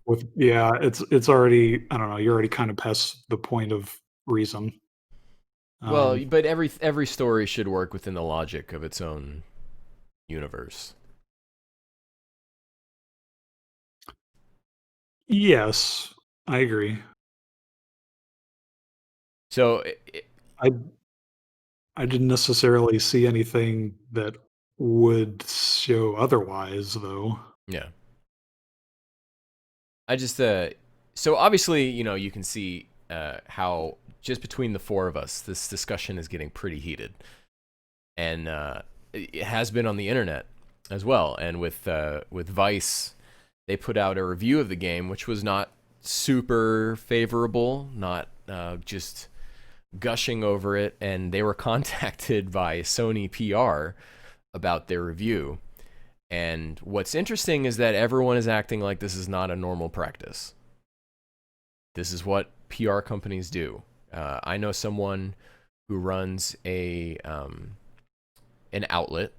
with yeah, it's already, I don't know, you're already kind of past the point of reason. Well, but every story should work within the logic of its own universe. Yes, I agree. So I I didn't necessarily see anything that would show otherwise, though. yeah, I just so obviously you can see how just between the four of us this discussion is getting pretty heated, and it has been on the internet as well. And with Vice, they put out a review of the game, which was not super favorable, not just gushing over it, and they were contacted by Sony PR about their review. And what's interesting is that everyone is acting like this is not a normal practice. This is what PR companies do. I know someone who runs an outlet,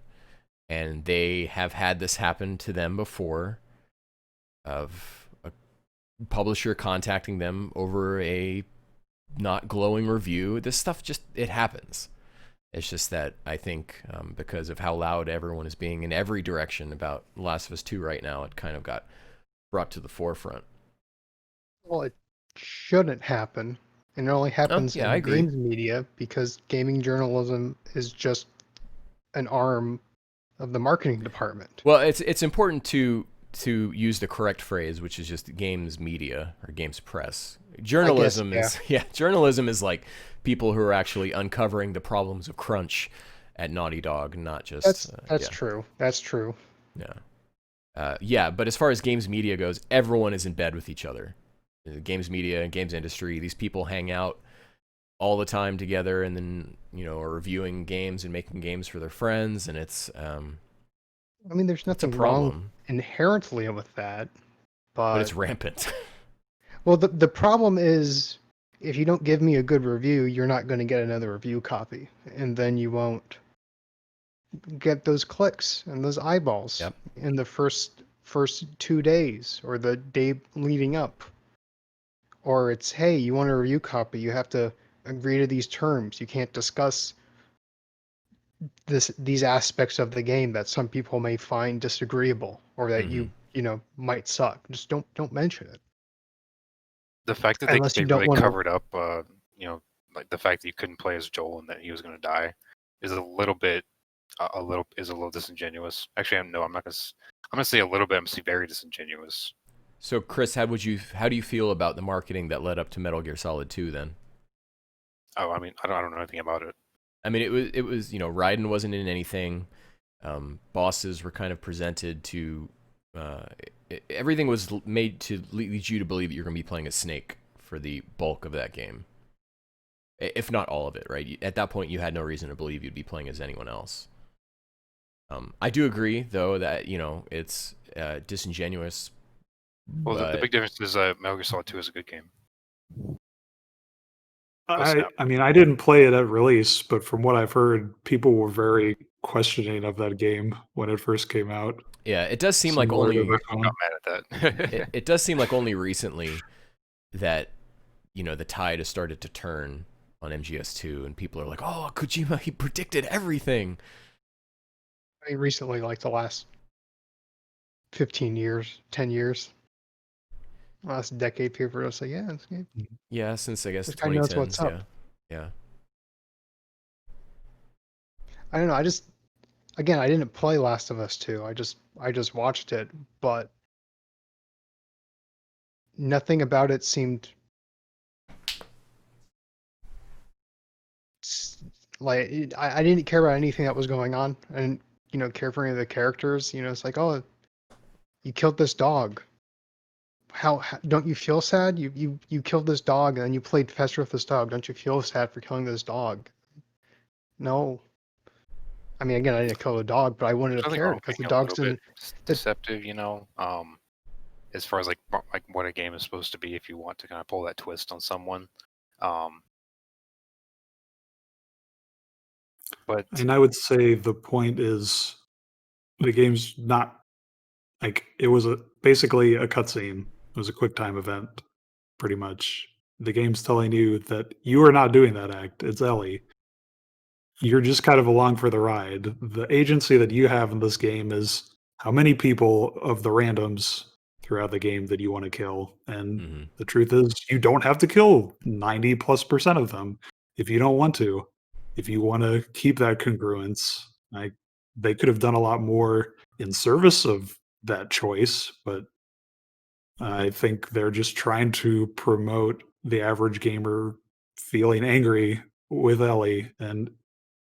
and they have had this happen to them before, of a publisher contacting them over a not glowing review. This stuff just, it happens. It's just that I think because of how loud everyone is being in every direction about Last of Us 2 right now, it kind of got brought to the forefront. Well, it shouldn't happen. And it only happens yeah, I in agree. games media because gaming journalism is just an arm of the marketing department. Well, it's important to use the correct phrase, which is just games media or games press. Journalism journalism is like people who are actually uncovering the problems of crunch at Naughty Dog, not just that's true. That's true. Yeah. But as far as games media goes, everyone is in bed with each other. Games media and games industry, these people hang out all the time together, and then are reviewing games and making games for their friends, and it's I mean, there's nothing wrong inherently with that, but it's rampant. Well, the problem is if you don't give me a good review, you're not going to get another review copy, and then you won't get those clicks and those eyeballs in the first 2 days or the day leading up. Or it's, hey, you want a review copy, you have to agree to these terms. You can't discuss these aspects of the game that some people may find disagreeable or that you might suck. Just don't mention it. The fact that they really covered up, like the fact that you couldn't play as Joel and that he was going to die, is a little disingenuous. Actually, I'm not gonna. I'm gonna say a little bit. I'm saying very disingenuous. So, Chris, how do you feel about the marketing that led up to Metal Gear Solid 2 then? Oh, I mean, I don't know anything about it. I mean, it was Raiden wasn't in anything. Bosses were kind of presented to. Everything was made to lead you to believe that you're going to be playing a Snake for the bulk of that game. if not all of it, right? At that point, you had no reason to believe you'd be playing as anyone else. I do agree, though, that it's disingenuous. Well, the But big difference is Metal Gear Solid 2 is a good game. I mean, I didn't play it at release, but from what I've heard, people were very questioning of that game when it first came out. yeah, it does seem like Similar to only this I one. got mad at that. it does seem like only recently that the tide has started to turn on MGS2, and people are like, "Oh, Kojima, he predicted everything." I mean, recently, like the last 15 years, 10 years, last decade, people are just like, yeah, it's good. Yeah, since I guess This the guy knows what's 2010s. up. Yeah. I don't know. Again, I didn't play Last of Us 2. I just watched it, but nothing about it seemed like I didn't care about anything that was going on. I didn't, care for any of the characters. It's like, oh, you killed this dog. How don't you feel sad? You killed this dog and then you played fetch with this dog. Don't you feel sad for killing this dog? No. I mean, again, I didn't kill the dog, but I wouldn't There's have nothing cared wrong with because the being a dog's little in. bit deceptive, as far as like what a game is supposed to be if you want to kind of pull that twist on someone. But And I would say the point is the game's not like it was basically a cutscene. It was a quick time event, pretty much. The game's telling you that you are not doing that act. It's Ellie. You're just kind of along for the ride. The agency that you have in this game is how many people of the randoms throughout the game that you want to kill. And Mhm. the truth is, you don't have to kill 90+% of them if you don't want to. If you want to keep that congruence, they could have done a lot more in service of that choice, but I think they're just trying to promote the average gamer feeling angry with Ellie and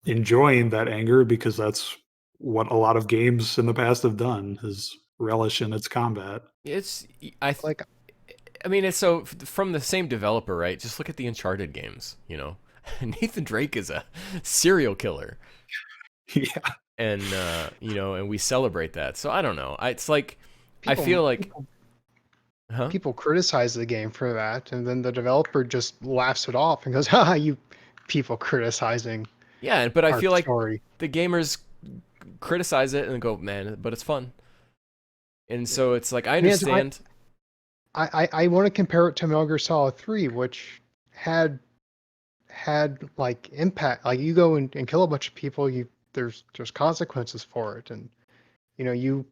enjoying that anger because that's what a lot of games in the past have done is relish in its combat. It's Like, I mean, it's so from the same developer, right? Just look at the Uncharted games. Nathan Drake is a serial killer, Yeah. and and we celebrate that. So I don't know. It's like I people, feel like, people, huh? people criticize the game for that, and then the developer just laughs it off and goes, "Ha, you people criticizing Yeah, but I our feel like story." the gamers criticize it and go, "Man, but it's fun." And so it's like I mean, understand. I want to compare it to Metal Gear Solid 3, which had like impact. Like you go and kill a bunch of people, there's consequences for it, and you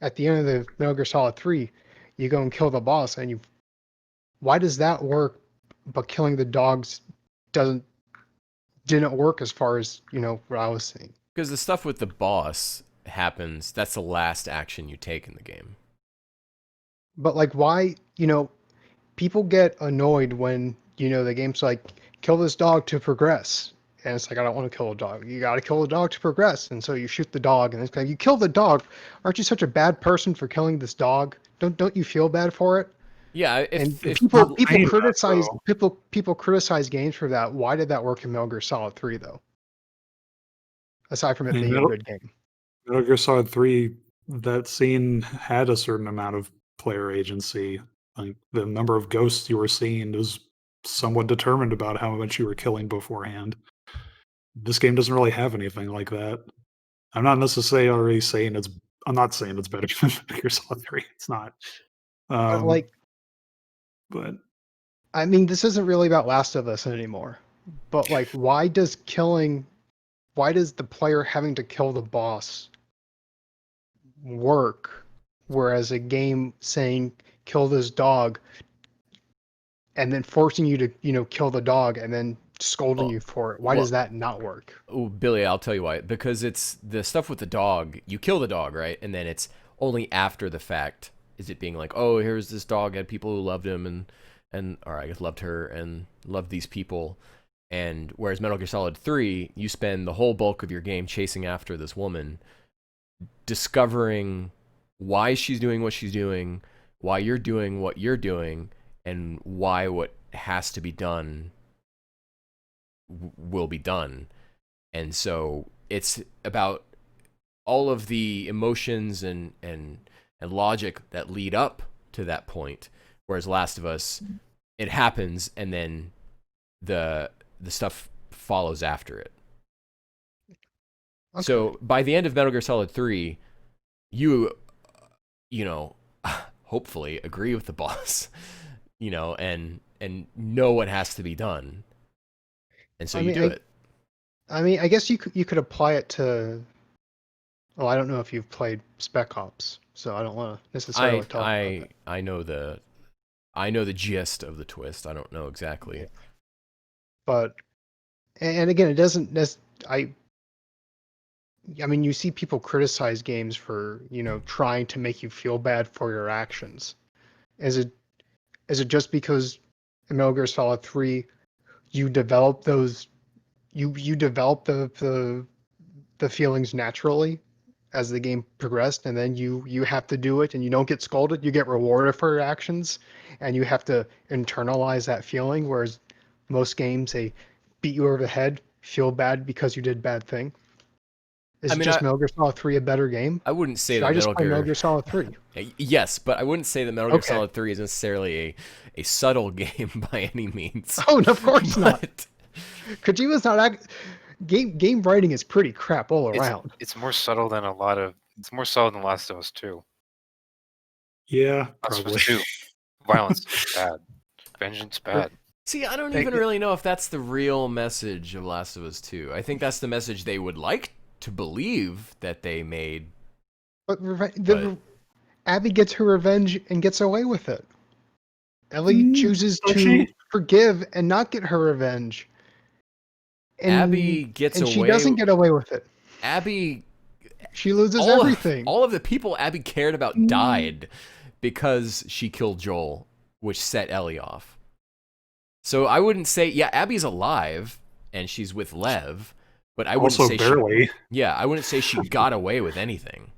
at the end of the Metal Gear Solid 3, you go and kill the boss, and why does that work, but killing the dogs didn't work as far as what I was saying. Because the stuff with the boss happens, that's the last action you take in the game. But like, why people get annoyed when the game's like kill this dog to progress, and it's like I don't want to kill a dog. You got to kill the dog to progress, and so you shoot the dog, and it's like you kill the dog. Aren't you such a bad person for killing this dog? Don't you feel bad for it? Yeah, And if people Kinda, criticize though. people criticize games for that. Why did that work in Metal Gear Solid 3 though? Aside from I it mean, being a good game. Metal Gear Solid 3, that scene had a certain amount of player agency. Like the number of ghosts you were seeing was somewhat determined about how much you were killing beforehand. This game doesn't really have anything like that. I'm not necessarily saying it's. I'm not saying it's better than Metal Gear Solid 3. It's not. But like, But I mean, this isn't really about Last of Us anymore. But like, why does the player having to kill the boss work, whereas a game saying kill this dog and then forcing you to kill the dog and then scolding you for it, why does that not work? Oh, Billy, I'll tell you why. Because it's the stuff with the dog. You kill the dog, right? And then it's only after the fact is it being like, oh, here's this dog had people who loved him or I guess loved her and loved these people. And whereas Metal Gear Solid 3, you spend the whole bulk of your game chasing after this woman, discovering why she's doing what she's doing, why you're doing what you're doing, and why what has to be done will be done. And so it's about all of the emotions and logic that lead up to that point. Whereas Last of Us, it happens and then the stuff follows after it. Okay. So by the end of Metal Gear Solid 3, you know, hopefully agree with the boss, and know what has to be done. And so you do it. I mean, I guess you could apply it to. Well, I don't know if you've played Spec Ops, so I don't want to necessarily talk about that. I know the gist of the twist. I don't know exactly. Yeah. But and again, it doesn't. I mean, you see people criticize games for trying to make you feel bad for your actions. Is it just because in Metal Gear Solid 3 you develop those you develop the feelings naturally as the game progressed, and then you have to do it and you don't get scolded, you get rewarded for your actions, and you have to internalize that feeling, whereas most games they beat you over the head, feel bad because you did bad thing. Is it just Metal Gear Solid 3 a better game? I wouldn't say Should that I just play Metal Gear Solid 3? Yes, but I wouldn't say that Metal Gear Solid 3 is necessarily a subtle game by any means. Oh, no, of course not. Kojima's not game writing is pretty crap all around. It's more subtle than it's more subtle than Last of Us 2. Yeah, Last of probably. Us 2. Violence is bad. Vengeance bad. See, I don't even really know if that's the real message of Last of Us 2. I think that's the message they would like to believe that they made. But Abby gets her revenge and gets away with it. Ellie chooses to forgive and not get her revenge. And, Abby gets away. And she doesn't get away with it. She loses everything. All of the people Abby cared about died because she killed Joel, which set Ellie off. So I wouldn't say, Abby's alive and she's with Lev, but I wouldn't say barely. I wouldn't say she got away with anything.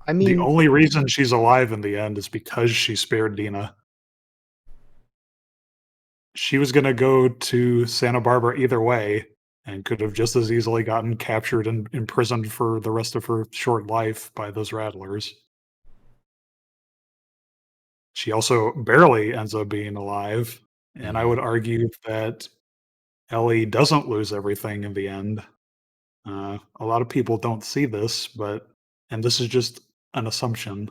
I mean, the only reason she's alive in the end is because she spared Dina. She was going to go to Santa Barbara either way and could have just as easily gotten captured and imprisoned for the rest of her short life by those rattlers. She also barely ends up being alive, and I would argue that Ellie doesn't lose everything in the end. A lot of people don't see this, and this is just an assumption,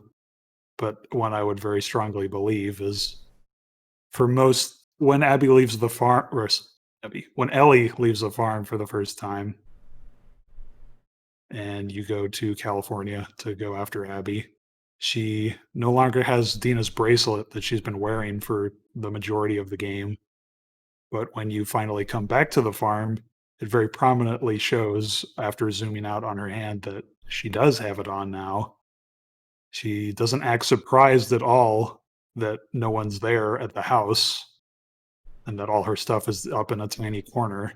but one I would very strongly believe is when Abby leaves the farm, or when Ellie leaves the farm for the first time, and you go to California to go after Abby, she no longer has Dina's bracelet that she's been wearing for the majority of the game. But when you finally come back to the farm, it very prominently shows, after zooming out on her hand, that she does have it on now. She doesn't act surprised at all that no one's there at the house and that all her stuff is up in a tiny corner.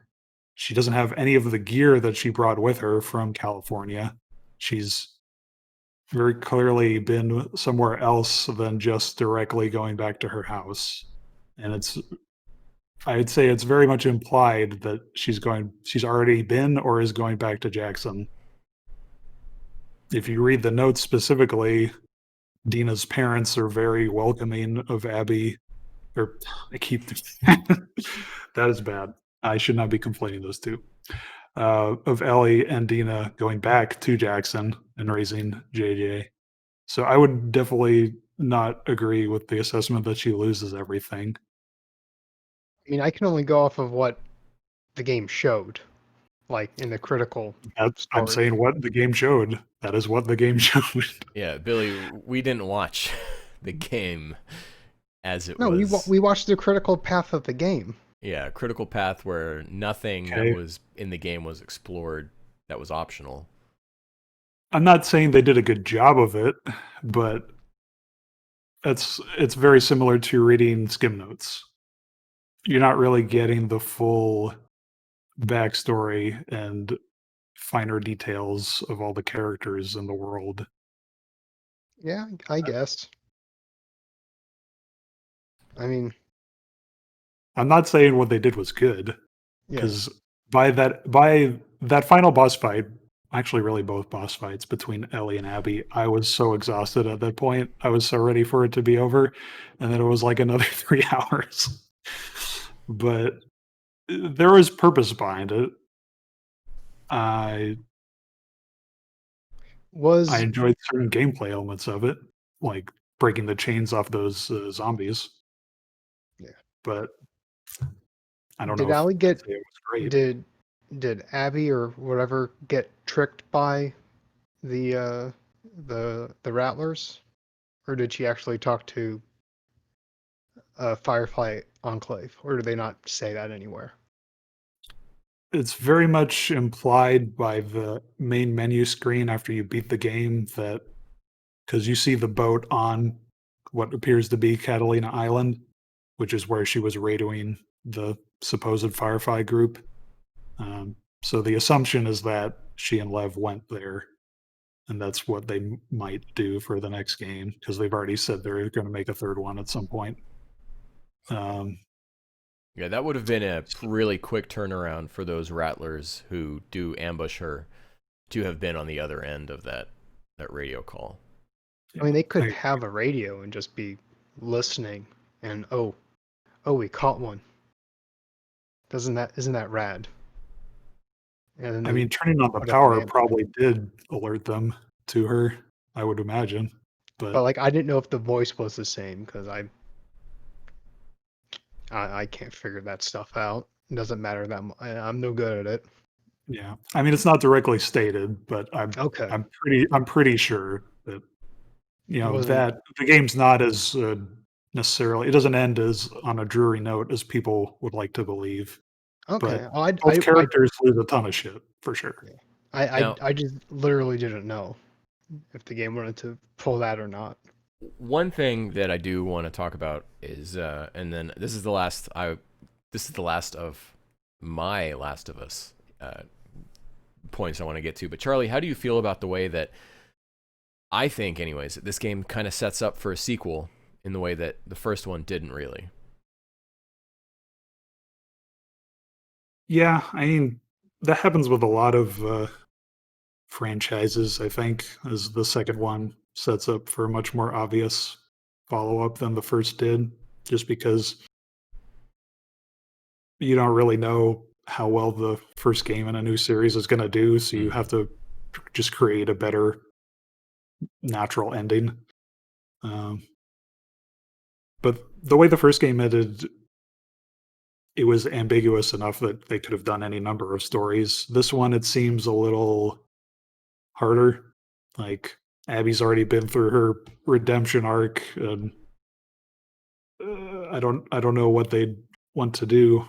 She doesn't have any of the gear that she brought with her from California. She's very clearly been somewhere else than just directly going back to her house. And I'd say it's very much implied that she's already been or is going back to Jackson. If you read the notes specifically, Dina's parents are very welcoming of Abby. That is bad. I should not be conflating those two. Of Ellie and Dina going back to Jackson and raising JJ. So I would definitely not agree with the assessment that she loses everything. I mean, I can only go off of what the game showed, like in the critical story. I'm saying what the game showed. That is what the game showed. Yeah, Billy, we didn't watch the game as it was. No, we watched the critical path of the game. Yeah, critical path where nothing that was in the game was explored that was optional. I'm not saying they did a good job of it, but it's very similar to reading skim notes. You're not really getting the full backstory and finer details of all the characters in the world. Yeah, I guess. I mean, I'm not saying what they did was good. Yeah. because by that final boss fight, actually really both boss fights between Ellie and Abby, I was so exhausted at that point. I was so ready for it to be over, and then it was like another 3 hours. But there was purpose behind it. I Was enjoyed certain gameplay elements of it, like breaking the chains off those zombies. Yeah. But I don't did know if Allie I'd get say it was great. did Abby or whatever get tricked by the the Rattlers, or did she actually talk to Firefly Enclave, or do they not say that anywhere? It's very much implied by the main menu screen after you beat the game that because you see the boat on what appears to be Catalina Island, which is where she was radioing the supposed Firefly group. So the assumption is that she and Lev went there, and that's what they might do for the next game because they've already said they're going to make a third one at some point. Yeah, that would have been a really quick turnaround for those Rattlers who do ambush her to have been on the other end of that radio call. I mean, they could I- have a radio and just be listening, and oh, we caught one. Isn't that rad? And then I mean, turning on the put up an power ambush. probably did alert them to her, I would imagine. But like, I didn't know if the voice was the same because I can't figure that stuff out. It doesn't matter that much. I'm no good at it. Yeah, I mean, it's not directly stated, but Okay. I'm pretty sure that It wasn't that the game's not as necessarily. It doesn't end as on a dreary note as people would like to believe. okay. But Oh, both characters lose a ton of shit for sure. Now- I just literally didn't know if the game wanted to pull that or not. One thing that I do want to talk about is, and then this is the last of my Last of Us points I want to get to. But Charlie, how do you feel about the way that I think, anyways, that this game kind of sets up for a sequel in the way that the first one didn't really? Yeah, I mean, that happens with a lot of franchises, I think, as the second one sets up for a much more obvious follow up than the first did, just because you don't really know how well the first game in a new series is going to do. So you have to just create a better natural ending. But the way the first game ended, it was ambiguous enough that they could have done any number of stories. This one, it seems a little harder. Like Abby's already been through her redemption arc, and I don't know what they'd want to do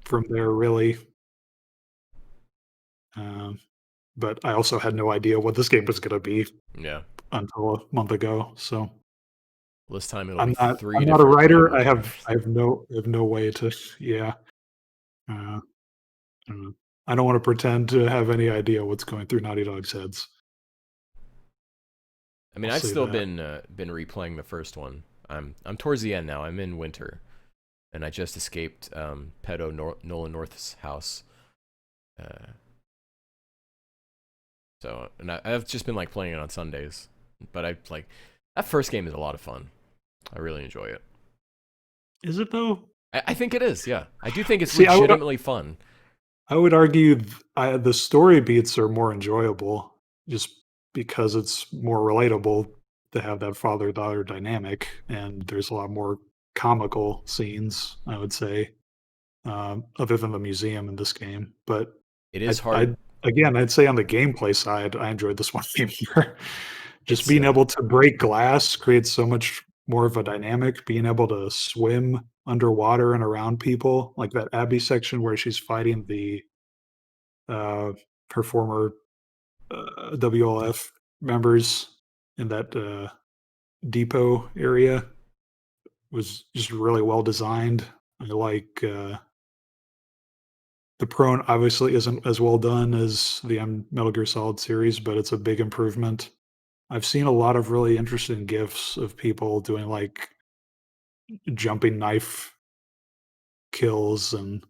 from there, really. But I also had no idea what this game was going to be. Yeah. Until a month ago. So well, this time it'll I'm be not. three. I'm not a writer. I timelines. have no way to. Yeah. I don't want to pretend to have any idea what's going through Naughty Dog's heads. I mean, I'll I've say still that. been replaying the first one. I'm towards the end now. I'm in winter, and I just escaped Nolan North's house. So, and I've just been like playing it on Sundays. But I like that first game is a lot of fun. I really enjoy it. Is it though? I think it is. Yeah, I do think it's See, legitimately fun. I would argue the story beats are more enjoyable, just because it's more relatable to have that father-daughter dynamic, and there's a lot more comical scenes, I would say, other than the museum in this game. But it is hard. I'd say on the gameplay side, I enjoyed this one game more. Just being able to break glass creates so much more of a dynamic. Being able to swim underwater and around people, like that Abby section where she's fighting the her former WLF members in that depot area, was just really well designed. I like the prone obviously isn't as well done as the Metal Gear Solid series, but it's a big improvement. I've seen a lot of really interesting GIFs of people doing like jumping knife kills and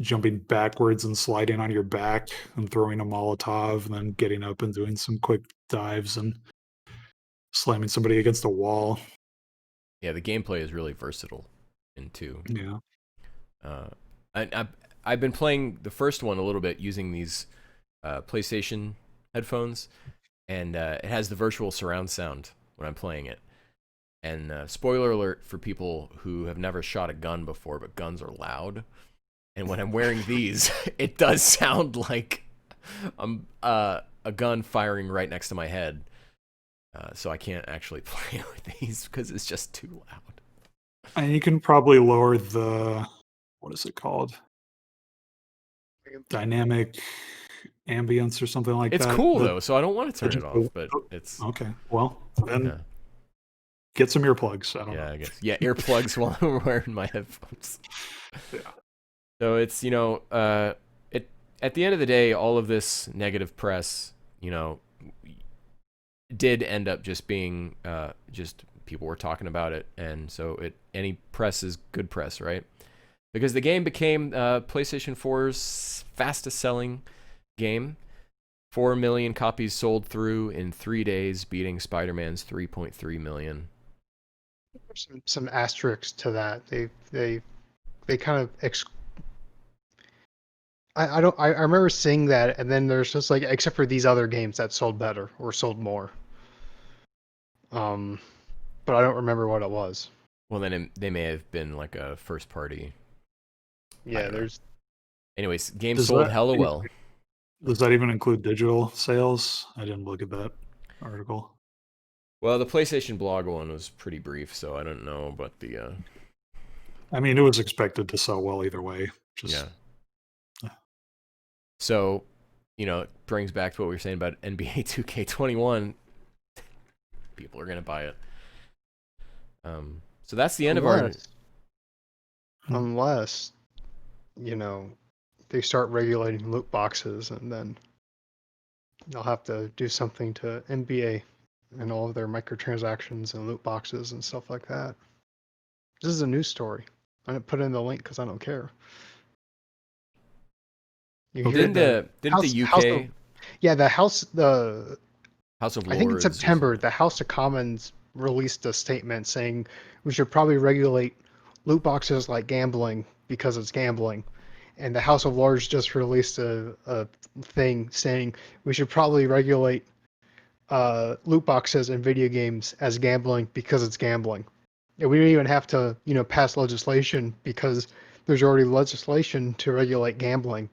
jumping backwards and sliding on your back and throwing a Molotov and then getting up and doing some quick dives and slamming somebody against a wall. Yeah, the gameplay is really versatile in 2. Yeah. I've been playing the first one a little bit using these PlayStation headphones, and it has the virtual surround sound when I'm playing it. And spoiler alert for people who have never shot a gun before, but guns are loud. And when I'm wearing these, it does sound like a gun firing right next to my head. So I can't actually play with these because it's just too loud. And you can probably lower the, what is it called? Dynamic ambience or something like It's that. cool though, so I don't want to turn it just- off, but it's Okay. Well, then yeah. get some earplugs. I don't know. I guess. Yeah, earplugs while I'm wearing my headphones. Yeah. So it's, at the end of the day, all of this negative press, did end up just being just people were talking about it, and so any press is good press, right? Because the game became PlayStation 4's fastest selling game. 4 million copies sold through in 3 days, beating Spider-Man's 3.3 million. Some asterisks to that. They kind of I remember seeing that, and then there's just like, except for these other games that sold better or sold more. But I don't remember what it was. Well, then they may have been like a first party. Yeah, there's. Anyways, game Does sold that- hella well. Does that even include digital sales? I didn't look at that article. Well, the PlayStation blog one was pretty brief, so I don't know about the. I mean, it was expected to sell well either way. Just Yeah. So, it brings back to what we were saying about NBA 2K21. People are gonna buy it. So that's the end of our. Unless, they start regulating loot boxes, and then they'll have to do something to NBA and all of their microtransactions and loot boxes and stuff like that. This is a news story. I didn't put in the link because I don't care. You hear Didn't the UK the House House of Lords? I think in or September, something? the House of Commons released a statement saying we should probably regulate loot boxes like gambling because it's gambling. And the House of Lords just released a thing saying we should probably regulate loot boxes in video games as gambling because it's gambling. And we don't even have to, pass legislation because there's already legislation to regulate gambling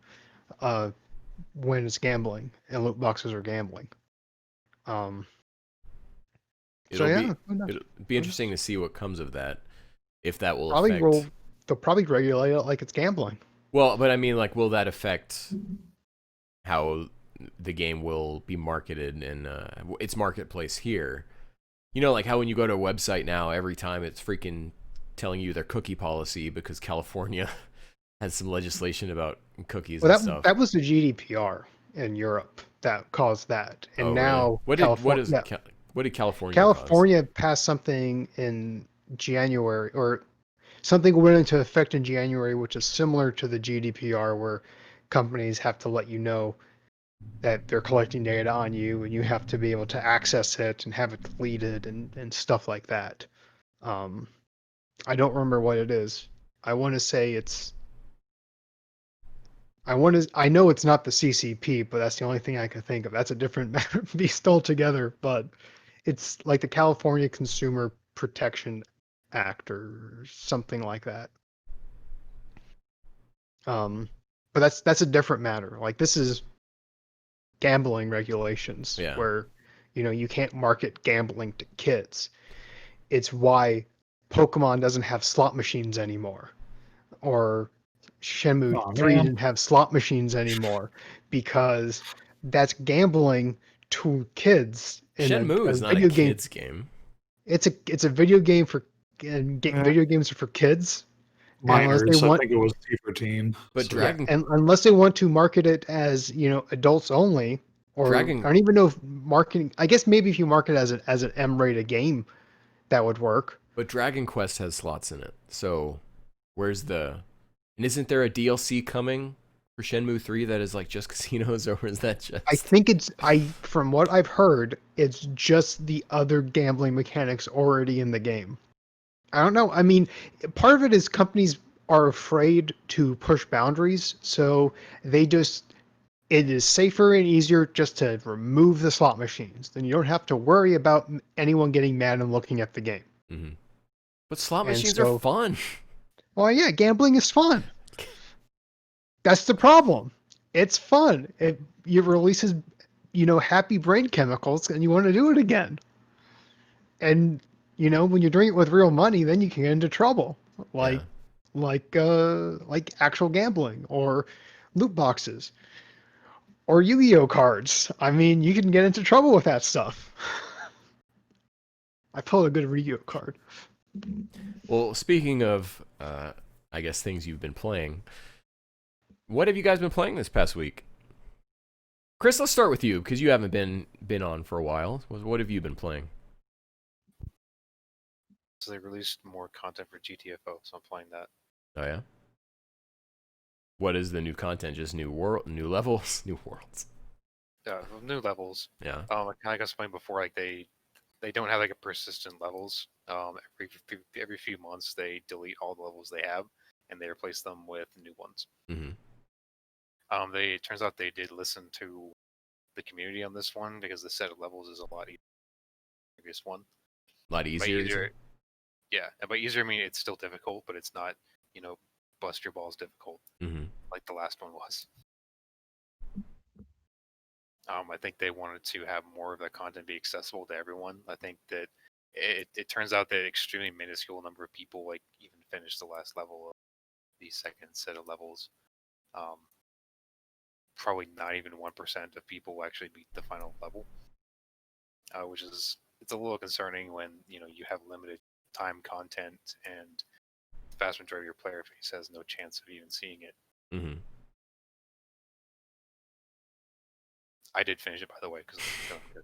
when it's gambling and loot boxes are gambling. It'll who be knows? it'll be interesting to see what comes of that. If that will Probably affect. they'll probably regulate it like it's gambling. Well, but I mean, like, will that affect how the game will be marketed in its marketplace here? Like how when you go to a website now, every time it's freaking telling you their cookie policy because California has some legislation about cookies and stuff. That was the GDPR in Europe that caused that, and now really? What did California? California passed something in January, or something went into effect in January, which is similar to the GDPR, where companies have to let you know that they're collecting data on you, and you have to be able to access it and have it deleted and stuff like that. I don't remember what it is. I want to say it's. I know it's not the CCP, but that's the only thing I can think of. That's a different beast altogether, but it's like the California Consumer Protection Act or something like that. But that's a different matter. Like, this is gambling regulations, where you can't market gambling to kids. It's why Pokemon doesn't have slot machines anymore, or Shenmue 3 didn't have slot machines anymore, because that's gambling to kids. Shenmue is not a kids game. It's a video game for video games are for kids. Minors, I think it was T14. But Dragon, and unless they want to market it as adults only, or I don't even know if marketing. I guess maybe if you market it as an M-rated game, that would work. But Dragon Quest has slots in it, so where's the And isn't there a DLC coming for Shenmue 3 that is like just casinos, or is that just? I think from what I've heard, it's just the other gambling mechanics already in the game. I don't know. I mean, part of it is companies are afraid to push boundaries, so it is safer and easier just to remove the slot machines. Then you don't have to worry about anyone getting mad and looking at the game. Mm-hmm. But slot And machines so- are fun. Well, yeah, gambling is fun. That's the problem. It's fun. It releases, happy brain chemicals, and you want to do it again. And when you're doing it with real money, then you can get into trouble, like actual gambling or loot boxes or Yu-Gi-Oh cards. I mean, you can get into trouble with that stuff. I pulled a good Yu-Gi-Oh card. Well, speaking of, I guess things you've been playing, what have you guys been playing this past week? Chris, let's start with you because you haven't been on for a while. What have you been playing? So they released more content for GTFO, so I'm playing that. Oh yeah. What is the new content? Just new levels, new worlds. New levels. Yeah. I kind of explained before, like they don't have like a persistent levels. Every few months they delete all the levels they have and they replace them with new ones. Mm-hmm. It turns out they did listen to the community on this one because the set of levels is a lot easier than the previous one. A lot easier. Yeah, by easier I mean it's still difficult, but it's not, bust your balls difficult like the last one was. I think they wanted to have more of the content be accessible to everyone. I think that it turns out that extremely minuscule number of people like even finished the last level of the second set of levels. Probably not even 1% of people will actually beat the final level, which is it's a little concerning when you have limited time content and the vast majority of your player base has no chance of even seeing it. Mm-hmm. I did finish it, by the way, because I'm good.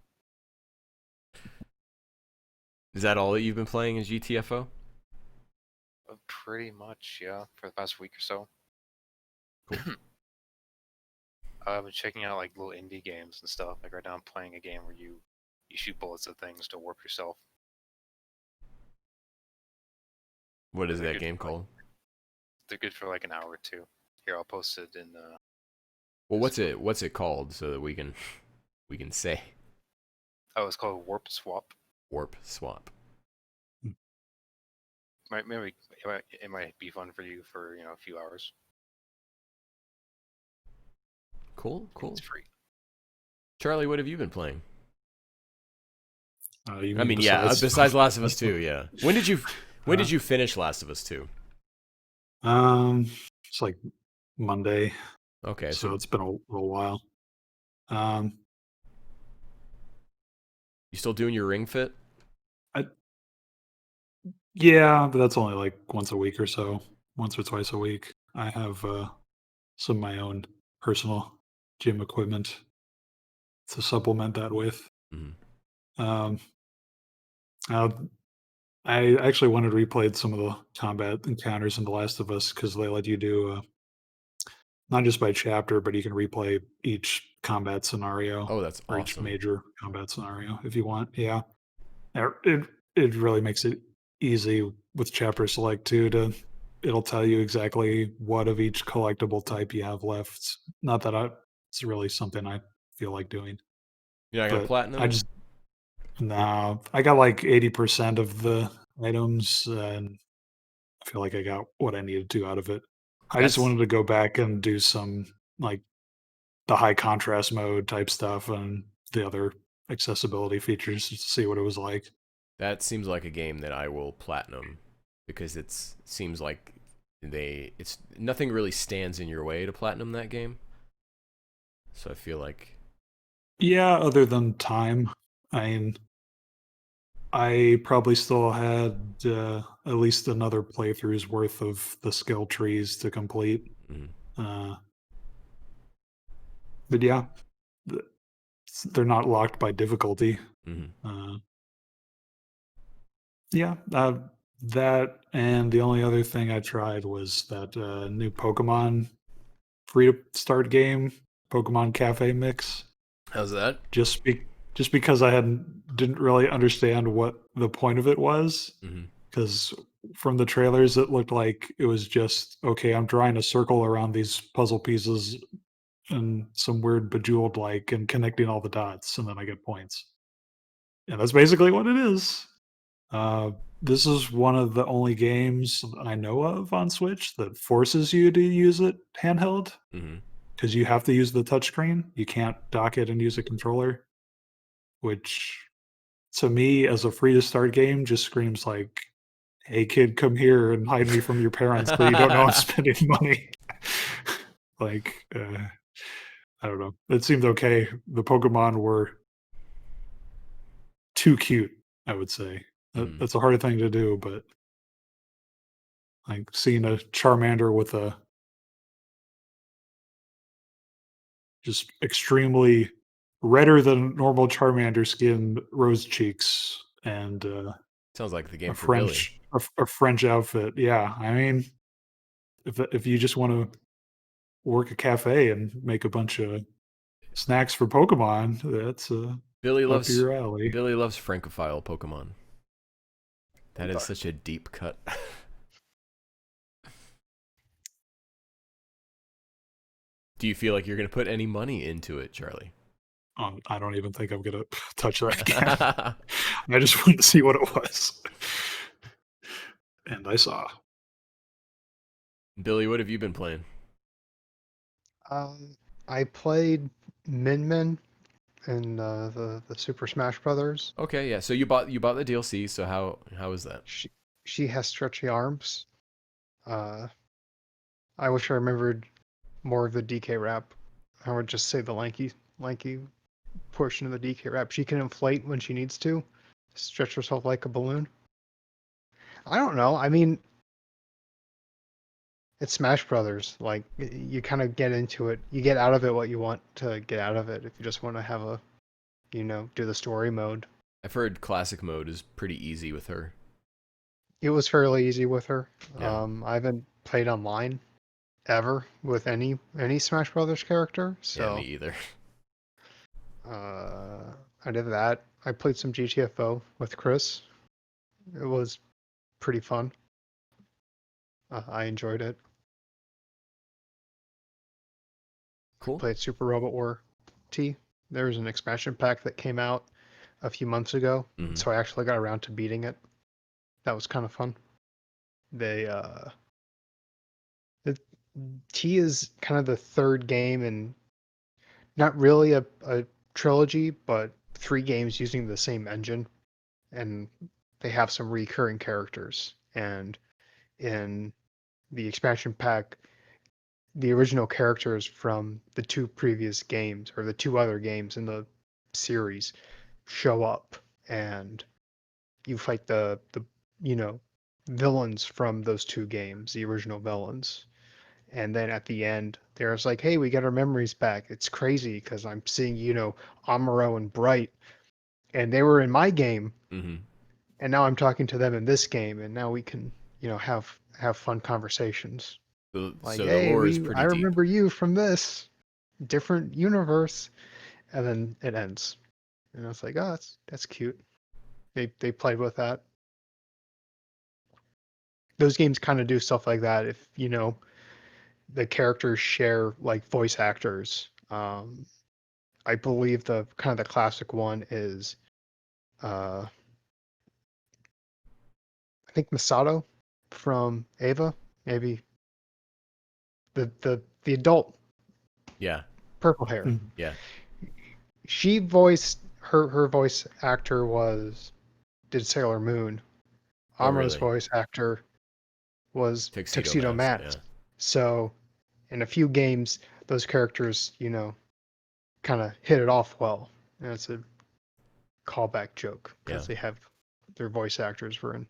Is that all that you've been playing is GTFO? Pretty much, yeah, for the past week or so. Cool. I've been checking out like little indie games and stuff. Like right now I'm playing a game where you shoot bullets at things to warp yourself. What is that game called? They're good for like an hour or two. Here, I'll post it in Well, what's it called so that we can say? Oh, it's called Warp Swap. Warp Swap. Maybe it might be fun for you for a few hours. Cool. It's free. Charlie, what have you been playing? Besides besides Last of Us 2, yeah. When did you finish Last of Us 2? It's like Monday. Okay, so it's been a little while. You still doing your ring fit? Yeah, but that's only like once a week or so, once or twice a week. I have some of my own personal gym equipment to supplement that with. Mm-hmm. I actually wanted to replay some of the combat encounters in The Last of Us because they let you do not just by chapter, but you can replay each combat scenario. Oh, that's or each awesome. major combat scenario if you want. Yeah, it really makes it easy with chapter select too. It'll tell you exactly what of each collectible type you have left. Not that it's really something I feel like doing. You're not gonna But platinum? I got like 80% of the items, and I feel like I got what I needed to out of it. I just wanted to go back and do some like the high contrast mode type stuff and the other accessibility features to see what it was like. That seems like a game that I will platinum because it seems like it's nothing really stands in your way to platinum that game. So I feel like Yeah, other than time. I mean, I probably still had at least another playthrough's worth of the skill trees to complete. But yeah, they're not locked by difficulty. Mm-hmm. Yeah, That and the only other thing I tried was that new Pokemon free to start game, Pokemon Cafe Mix. How's that? Just because I didn't really understand what the point of it was. Mm-hmm. Because from the trailers, it looked like it was just okay. I'm drawing a circle around these puzzle pieces and some weird bejeweled like and connecting all the dots, and then I get points. And that's basically what it is. This is one of the only games I know of on Switch that forces you to use it handheld Mm-hmm. because you have to use the touchscreen. You can't dock it and use a controller, which to me, as a free to start game, just screams like, "Hey kid, come here and hide me from your parents so you don't know I'm spending money." like, I don't know. It seemed okay. The Pokemon were too cute, I would say. Mhm. That's a hard thing to do, but like seeing a Charmander with a just extremely redder than normal Charmander skin, rose cheeks, and Sounds like the game a for Billy. French outfit. Yeah, I mean, if you just want to work a cafe and make a bunch of snacks for Pokemon, that's Billy up loves your alley. Billy loves Francophile Pokemon. That is Okay. such a deep cut. Do you feel like you're gonna put any money into it, Charlie? I don't even think I'm gonna touch that again. I just wanted to see what it was, and I saw. Billy, what have you been playing? I played Min Min in the Super Smash Brothers. Okay, yeah. So you bought the DLC. So how is that? She has stretchy arms. Uh, I wish I remembered more of the DK rap. I would just say the lanky portion of the DK rap. She can inflate when she needs to, stretch herself like a balloon. I don't know. I mean, it's Smash Brothers. Like you kind of get into it. You get out of it what you want to get out of it. If you just want to have a, do the story mode. I've heard classic mode is pretty easy with her. It was fairly easy with her. Yeah. I haven't played online ever with any Smash Brothers character, Yeah, me so either. I did that. I played some GTFO with Chris. It was pretty fun. I enjoyed it. Cool. Played Super Robot War T. There was an expansion pack that came out a few months ago, Mhm. so I actually got around to beating it. That was kind of fun. They the T is kind of the third game in not really a trilogy, but three games using the same engine, and they have some recurring characters. And in the expansion pack, the original characters from the two previous games or the two other games in the series show up, and you fight the villains from those two games, the original villains. And then at the end, there's like, hey, we got our memories back. It's crazy because I'm seeing, Amuro and Bright, and they were in my game, Mhm. and now I'm talking to them in this game, and now we can, have fun conversations. Like, So the hey, lore is I pretty deep. remember you from this different universe, and then it ends, and I was like, oh, that's cute. They played with that. Those games kind of do stuff like that. If the characters share like voice actors. I believe the kind of the classic one is, I think Masato from Ava, maybe the adult Yeah. purple hair. Yeah. She voiced her voice actor did Sailor Moon. Oh, Amuro's really? voice actor was Tuxedo Tuxedo Mask. Mask. So in a few games, those characters, kind of hit it off well. And it's a callback joke Yeah. because they have their voice actors were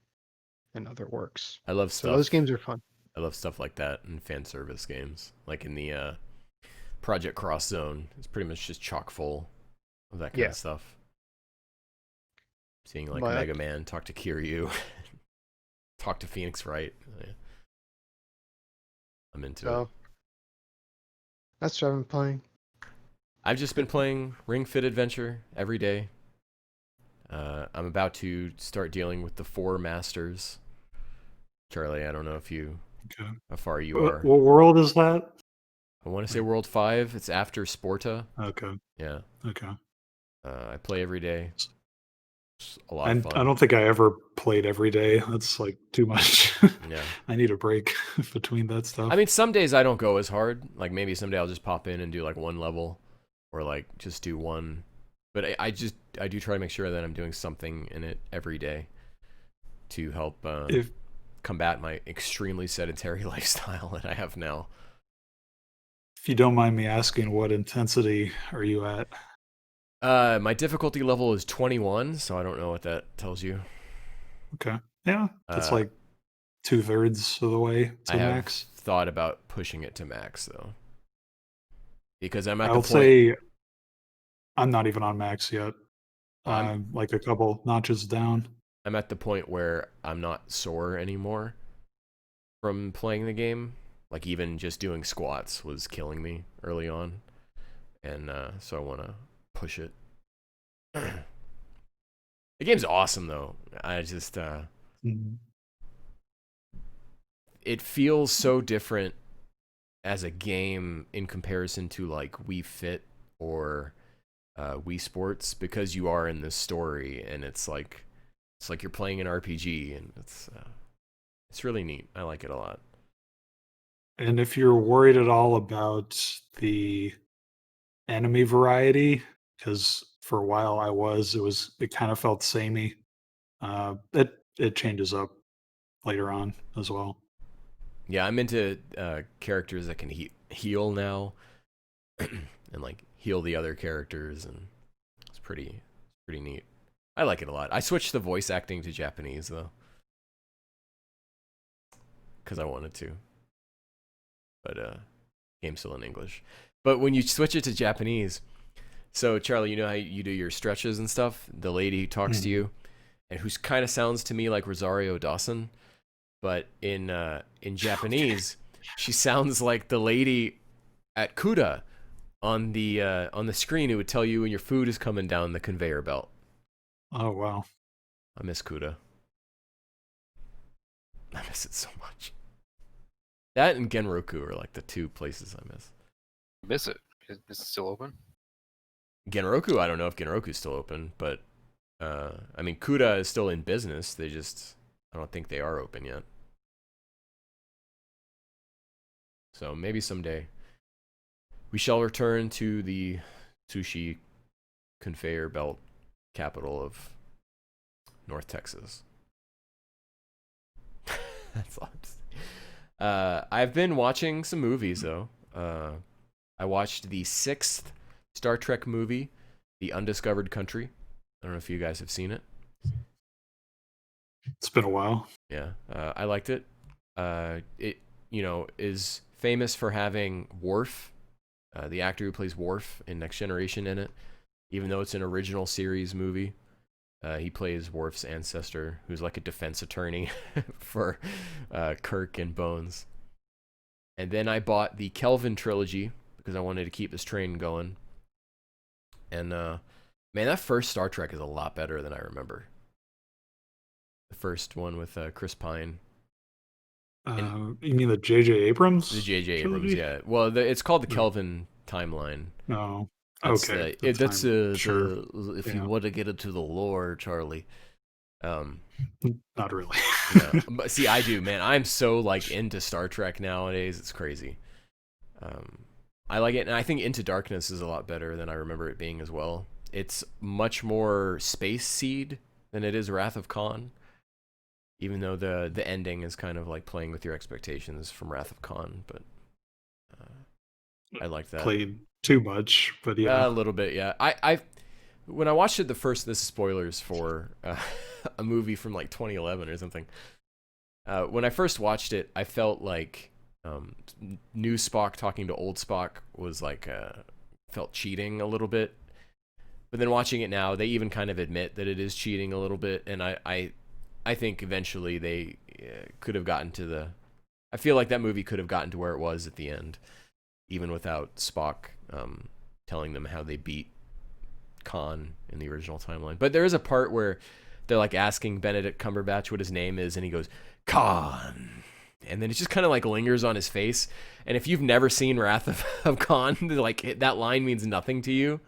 in other works. I love So those stuff. games are fun. I love stuff like that in fan service games, like in the Project Cross Zone. It's pretty much just chock full of that kind Yeah. of stuff. Seeing like But Mega Man talk to Kiryu. talk to Phoenix Wright. Yeah. I'm into So it. that's what I've been playing. I've just been playing Ring Fit Adventure every day. I'm about to start dealing with the 4 masters. Charlie, I don't know Okay. how far you What are. world is that? I want to say World 5. It's after Sporta. Okay. Yeah. Okay. I play every day. It's a lot I of fun. don't think I ever played every day. That's like too much. Yeah. I need a break between that stuff. I mean, some days I don't go as hard. Like maybe someday I'll just pop in and do like 1 level, or like just do 1. But I do try to make sure that I'm doing something in it every day to help if combat my extremely sedentary lifestyle that I have now. if you don't mind me asking, what intensity are you at? My difficulty level is 21, so I don't know what that tells you. Okay. Yeah, that's Uh, like 2/3 of the way I to have max. thought about pushing it to max though, because I'm at the I'll point. say I'm not even on max yet. I'm I'm like a couple notches down. I'm at the point where I'm not sore anymore from playing the game. Like even just doing squats was killing me early on, and so I want to push it. The game's awesome though. I just Mhm. it feels so different as a game in comparison to like Wii Fit or Wii Sports, because you are in this story and it's like you're playing an RPG, and it's really neat. I like it a lot. And if you're worried at all about the enemy variety, because for a while it kind of felt samey. It changes up later on as well. Yeah, I'm into characters that can heal now, and like heal the other characters, and it's pretty neat. I like it a lot. I switched the voice acting to Japanese though, because I wanted to. But game's still in English. But when you switch it to Japanese, so Charlie, you know how you do your stretches and stuff? The lady who talks to Mhm. you, and who kind of sounds to me like Rosario Dawson, but in Japanese, she sounds like the lady at Kuda on the screen who would tell you when your food is coming down the conveyor belt. Oh wow. I miss Kuda. I miss it so much. That and Genroku are like the 2 places I miss. Miss it. Is it still open? Genroku, I don't know if Genroku's still open, but I mean, Kuda is still in business. I don't think they are open yet. So maybe someday we shall return to the sushi conveyor belt capital of North Texas. That's lots. I've been watching some movies though. I watched the 6th Star Trek movie, The Undiscovered Country. I don't know if you guys have seen it. It's been a while. Yeah, I liked it. It is famous for having Worf, the actor who plays Worf in Next Generation, in it. Even though it's an original series movie, he plays Worf's ancestor, who's like a defense attorney for Kirk and Bones. And then I bought the Kelvin trilogy because I wanted to keep this train going. And man, that first Star Trek is a lot better than I remember. The first one with Chris Pine. You mean the J.J. Abrams? The J.J. Abrams, trilogy? yeah. Well, it's called the No. Kelvin timeline. No. That's Okay. that's Sure. if Yeah. you want to get into the lore, Charlie. Not really. No, but see, I do, man. I'm so like into Star Trek nowadays. It's crazy. I like it, and I think Into Darkness is a lot better than I remember it being as well. It's much more Space Seed than it is Wrath of Khan. Even though the ending is kind of like playing with your expectations from Wrath of Khan, but I like that. Played too much, but yeah. A little bit, yeah. I when I watched it the first, this is spoilers for a movie from like 2011 or something. When I first watched it, I felt like new Spock talking to old Spock was like felt cheating a little bit. But then watching it now, they even kind of admit that it is cheating a little bit, and I think eventually could have gotten to the. I feel like that movie could have gotten to where it was at the end, even without Spock telling them how they beat Khan in the original timeline. But there is a part where they're like asking Benedict Cumberbatch what his name is, and he goes, Khan. And then it just kind of like lingers on his face. And if you've never seen Wrath of Khan, like that line means nothing to you.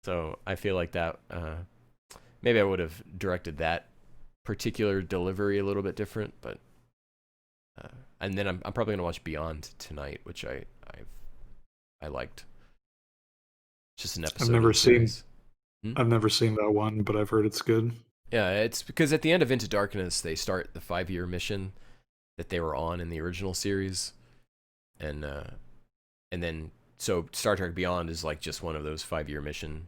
So I feel like that maybe I would have directed that particular delivery a little bit different, but and then I'm probably gonna watch Beyond tonight, which I liked. Just an episode. I've never seen that one, but I've heard it's good. Yeah, it's because at the end of Into Darkness, they start the 5-year mission that they were on in the original series, and then so Star Trek Beyond is like just one of those 5-year mission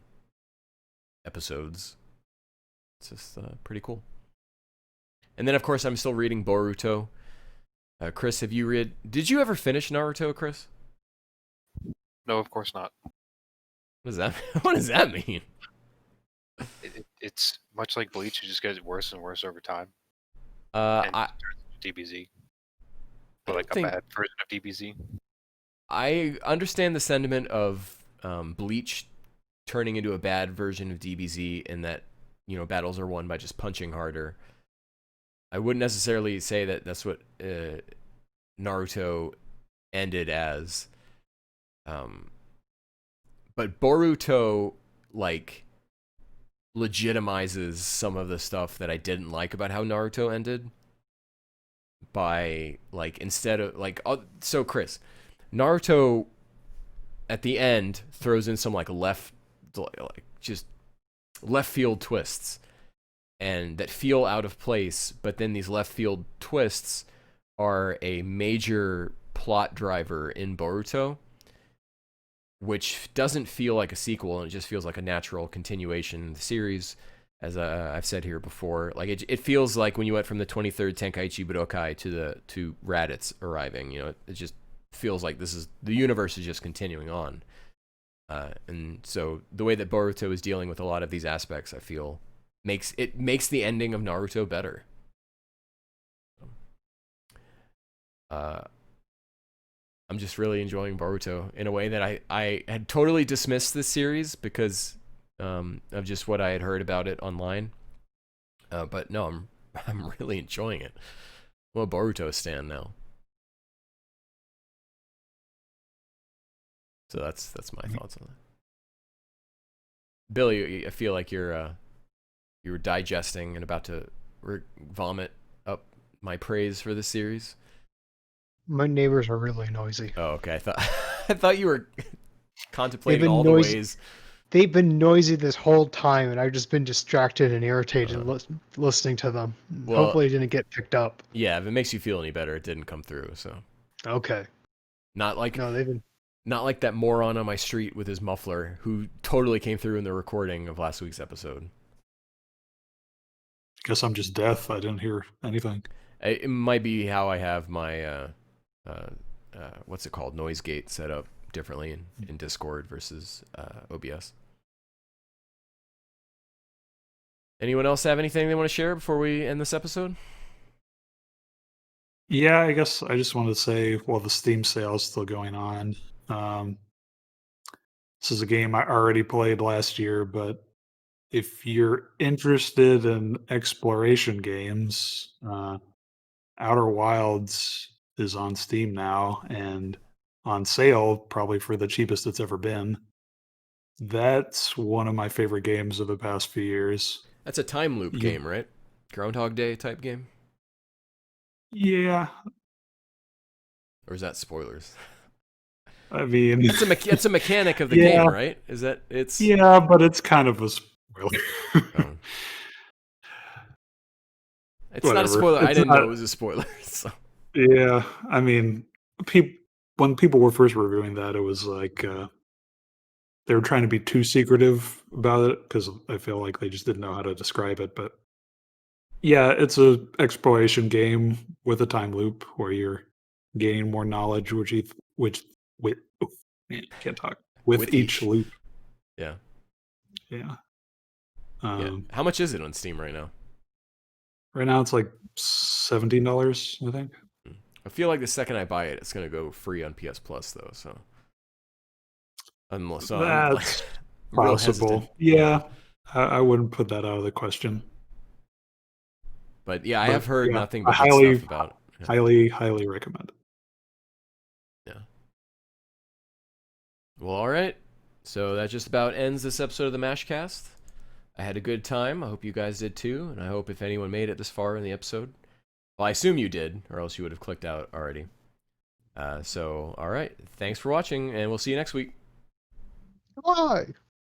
episodes. It's just pretty cool. And then of course I'm still reading Boruto. Chris, have you read? Did you ever finish Naruto, Chris? No, of course not. What does that? What does that mean? It's much like Bleach. It just gets worse and worse over time. I DBZ, but like a bad version of DBZ. I understand the sentiment of Bleach turning into a bad version of DBZ, in that battles are won by just punching harder. I wouldn't necessarily say that that's what Naruto ended as. But Boruto like legitimizes some of the stuff that I didn't like about how Naruto ended by like instead of like so Chris, Naruto at the end throws in some like just left field twists and that feel out of place, but then these left field twists are a major plot driver in Boruto, which doesn't feel like a sequel, and it just feels like a natural continuation of the series. As I've said here before, like it feels like when you went from the 23rd Tenkaichi Budokai to Raditz arriving, it just feels like the universe is just continuing on. And so the way that Boruto is dealing with a lot of these aspects, I feel makes the ending of Naruto better. I'm just really enjoying Boruto in a way that I had totally dismissed this series because of just what I had heard about it online. But no, I'm really enjoying it. I'm a Boruto stan now. So that's my thoughts on that. Billy, I feel like you're digesting and about to vomit up my praise for this series. My neighbors are really noisy. Oh, okay. I thought you were contemplating all the ways. They've been noisy this whole time, and I've just been distracted and irritated listening to them. Well, hopefully it didn't get picked up. Yeah, if it makes you feel any better, it didn't come through. So okay. Not like that moron on my street with his muffler who totally came through in the recording of last week's episode. Guess I'm just deaf. I didn't hear anything. It might be how I have my what's it called, noise gate set up differently in Discord versus OBS. Anyone else have anything they want to share before we end this episode? Yeah, I guess I just wanted to say, well, the Steam sale is still going on. This is a game I already played last year, but if you're interested in exploration games, Outer Wilds is on Steam now and on sale, probably for the cheapest it's ever been. That's one of my favorite games of the past few years. That's a time loop game, right? Groundhog Day type game? Yeah. Or is that spoilers? I mean, it's a mechanic of the game, right? Is that it's? Yeah, but it's kind of a spoiler. It's not a spoiler. I didn't know it was a spoiler. So. Yeah, I mean, when people were first reviewing that, it was like they were trying to be too secretive about it because I feel like they just didn't know how to describe it. But yeah, it's a exploration game with a time loop where you're gaining more knowledge, can't talk with each loop. Yeah. Yeah. How much is it on Steam right now? Right now it's like $17, I think. I feel like the second I buy it, it's gonna go free on PS Plus though. So I'm That's real possible. hesitant. Yeah, I wouldn't put that out of the question. But yeah, I But, have heard yeah, nothing I but good stuff about it. Yeah. highly recommend it. Yeah. Well, all right. So that just about ends this episode of the Mashcast. I had a good time. I hope you guys did too, and I hope if anyone made it this far in the episode, well, I assume you did, or else you would have clicked out already. So, all right. Thanks for watching, and we'll see you next week. Why?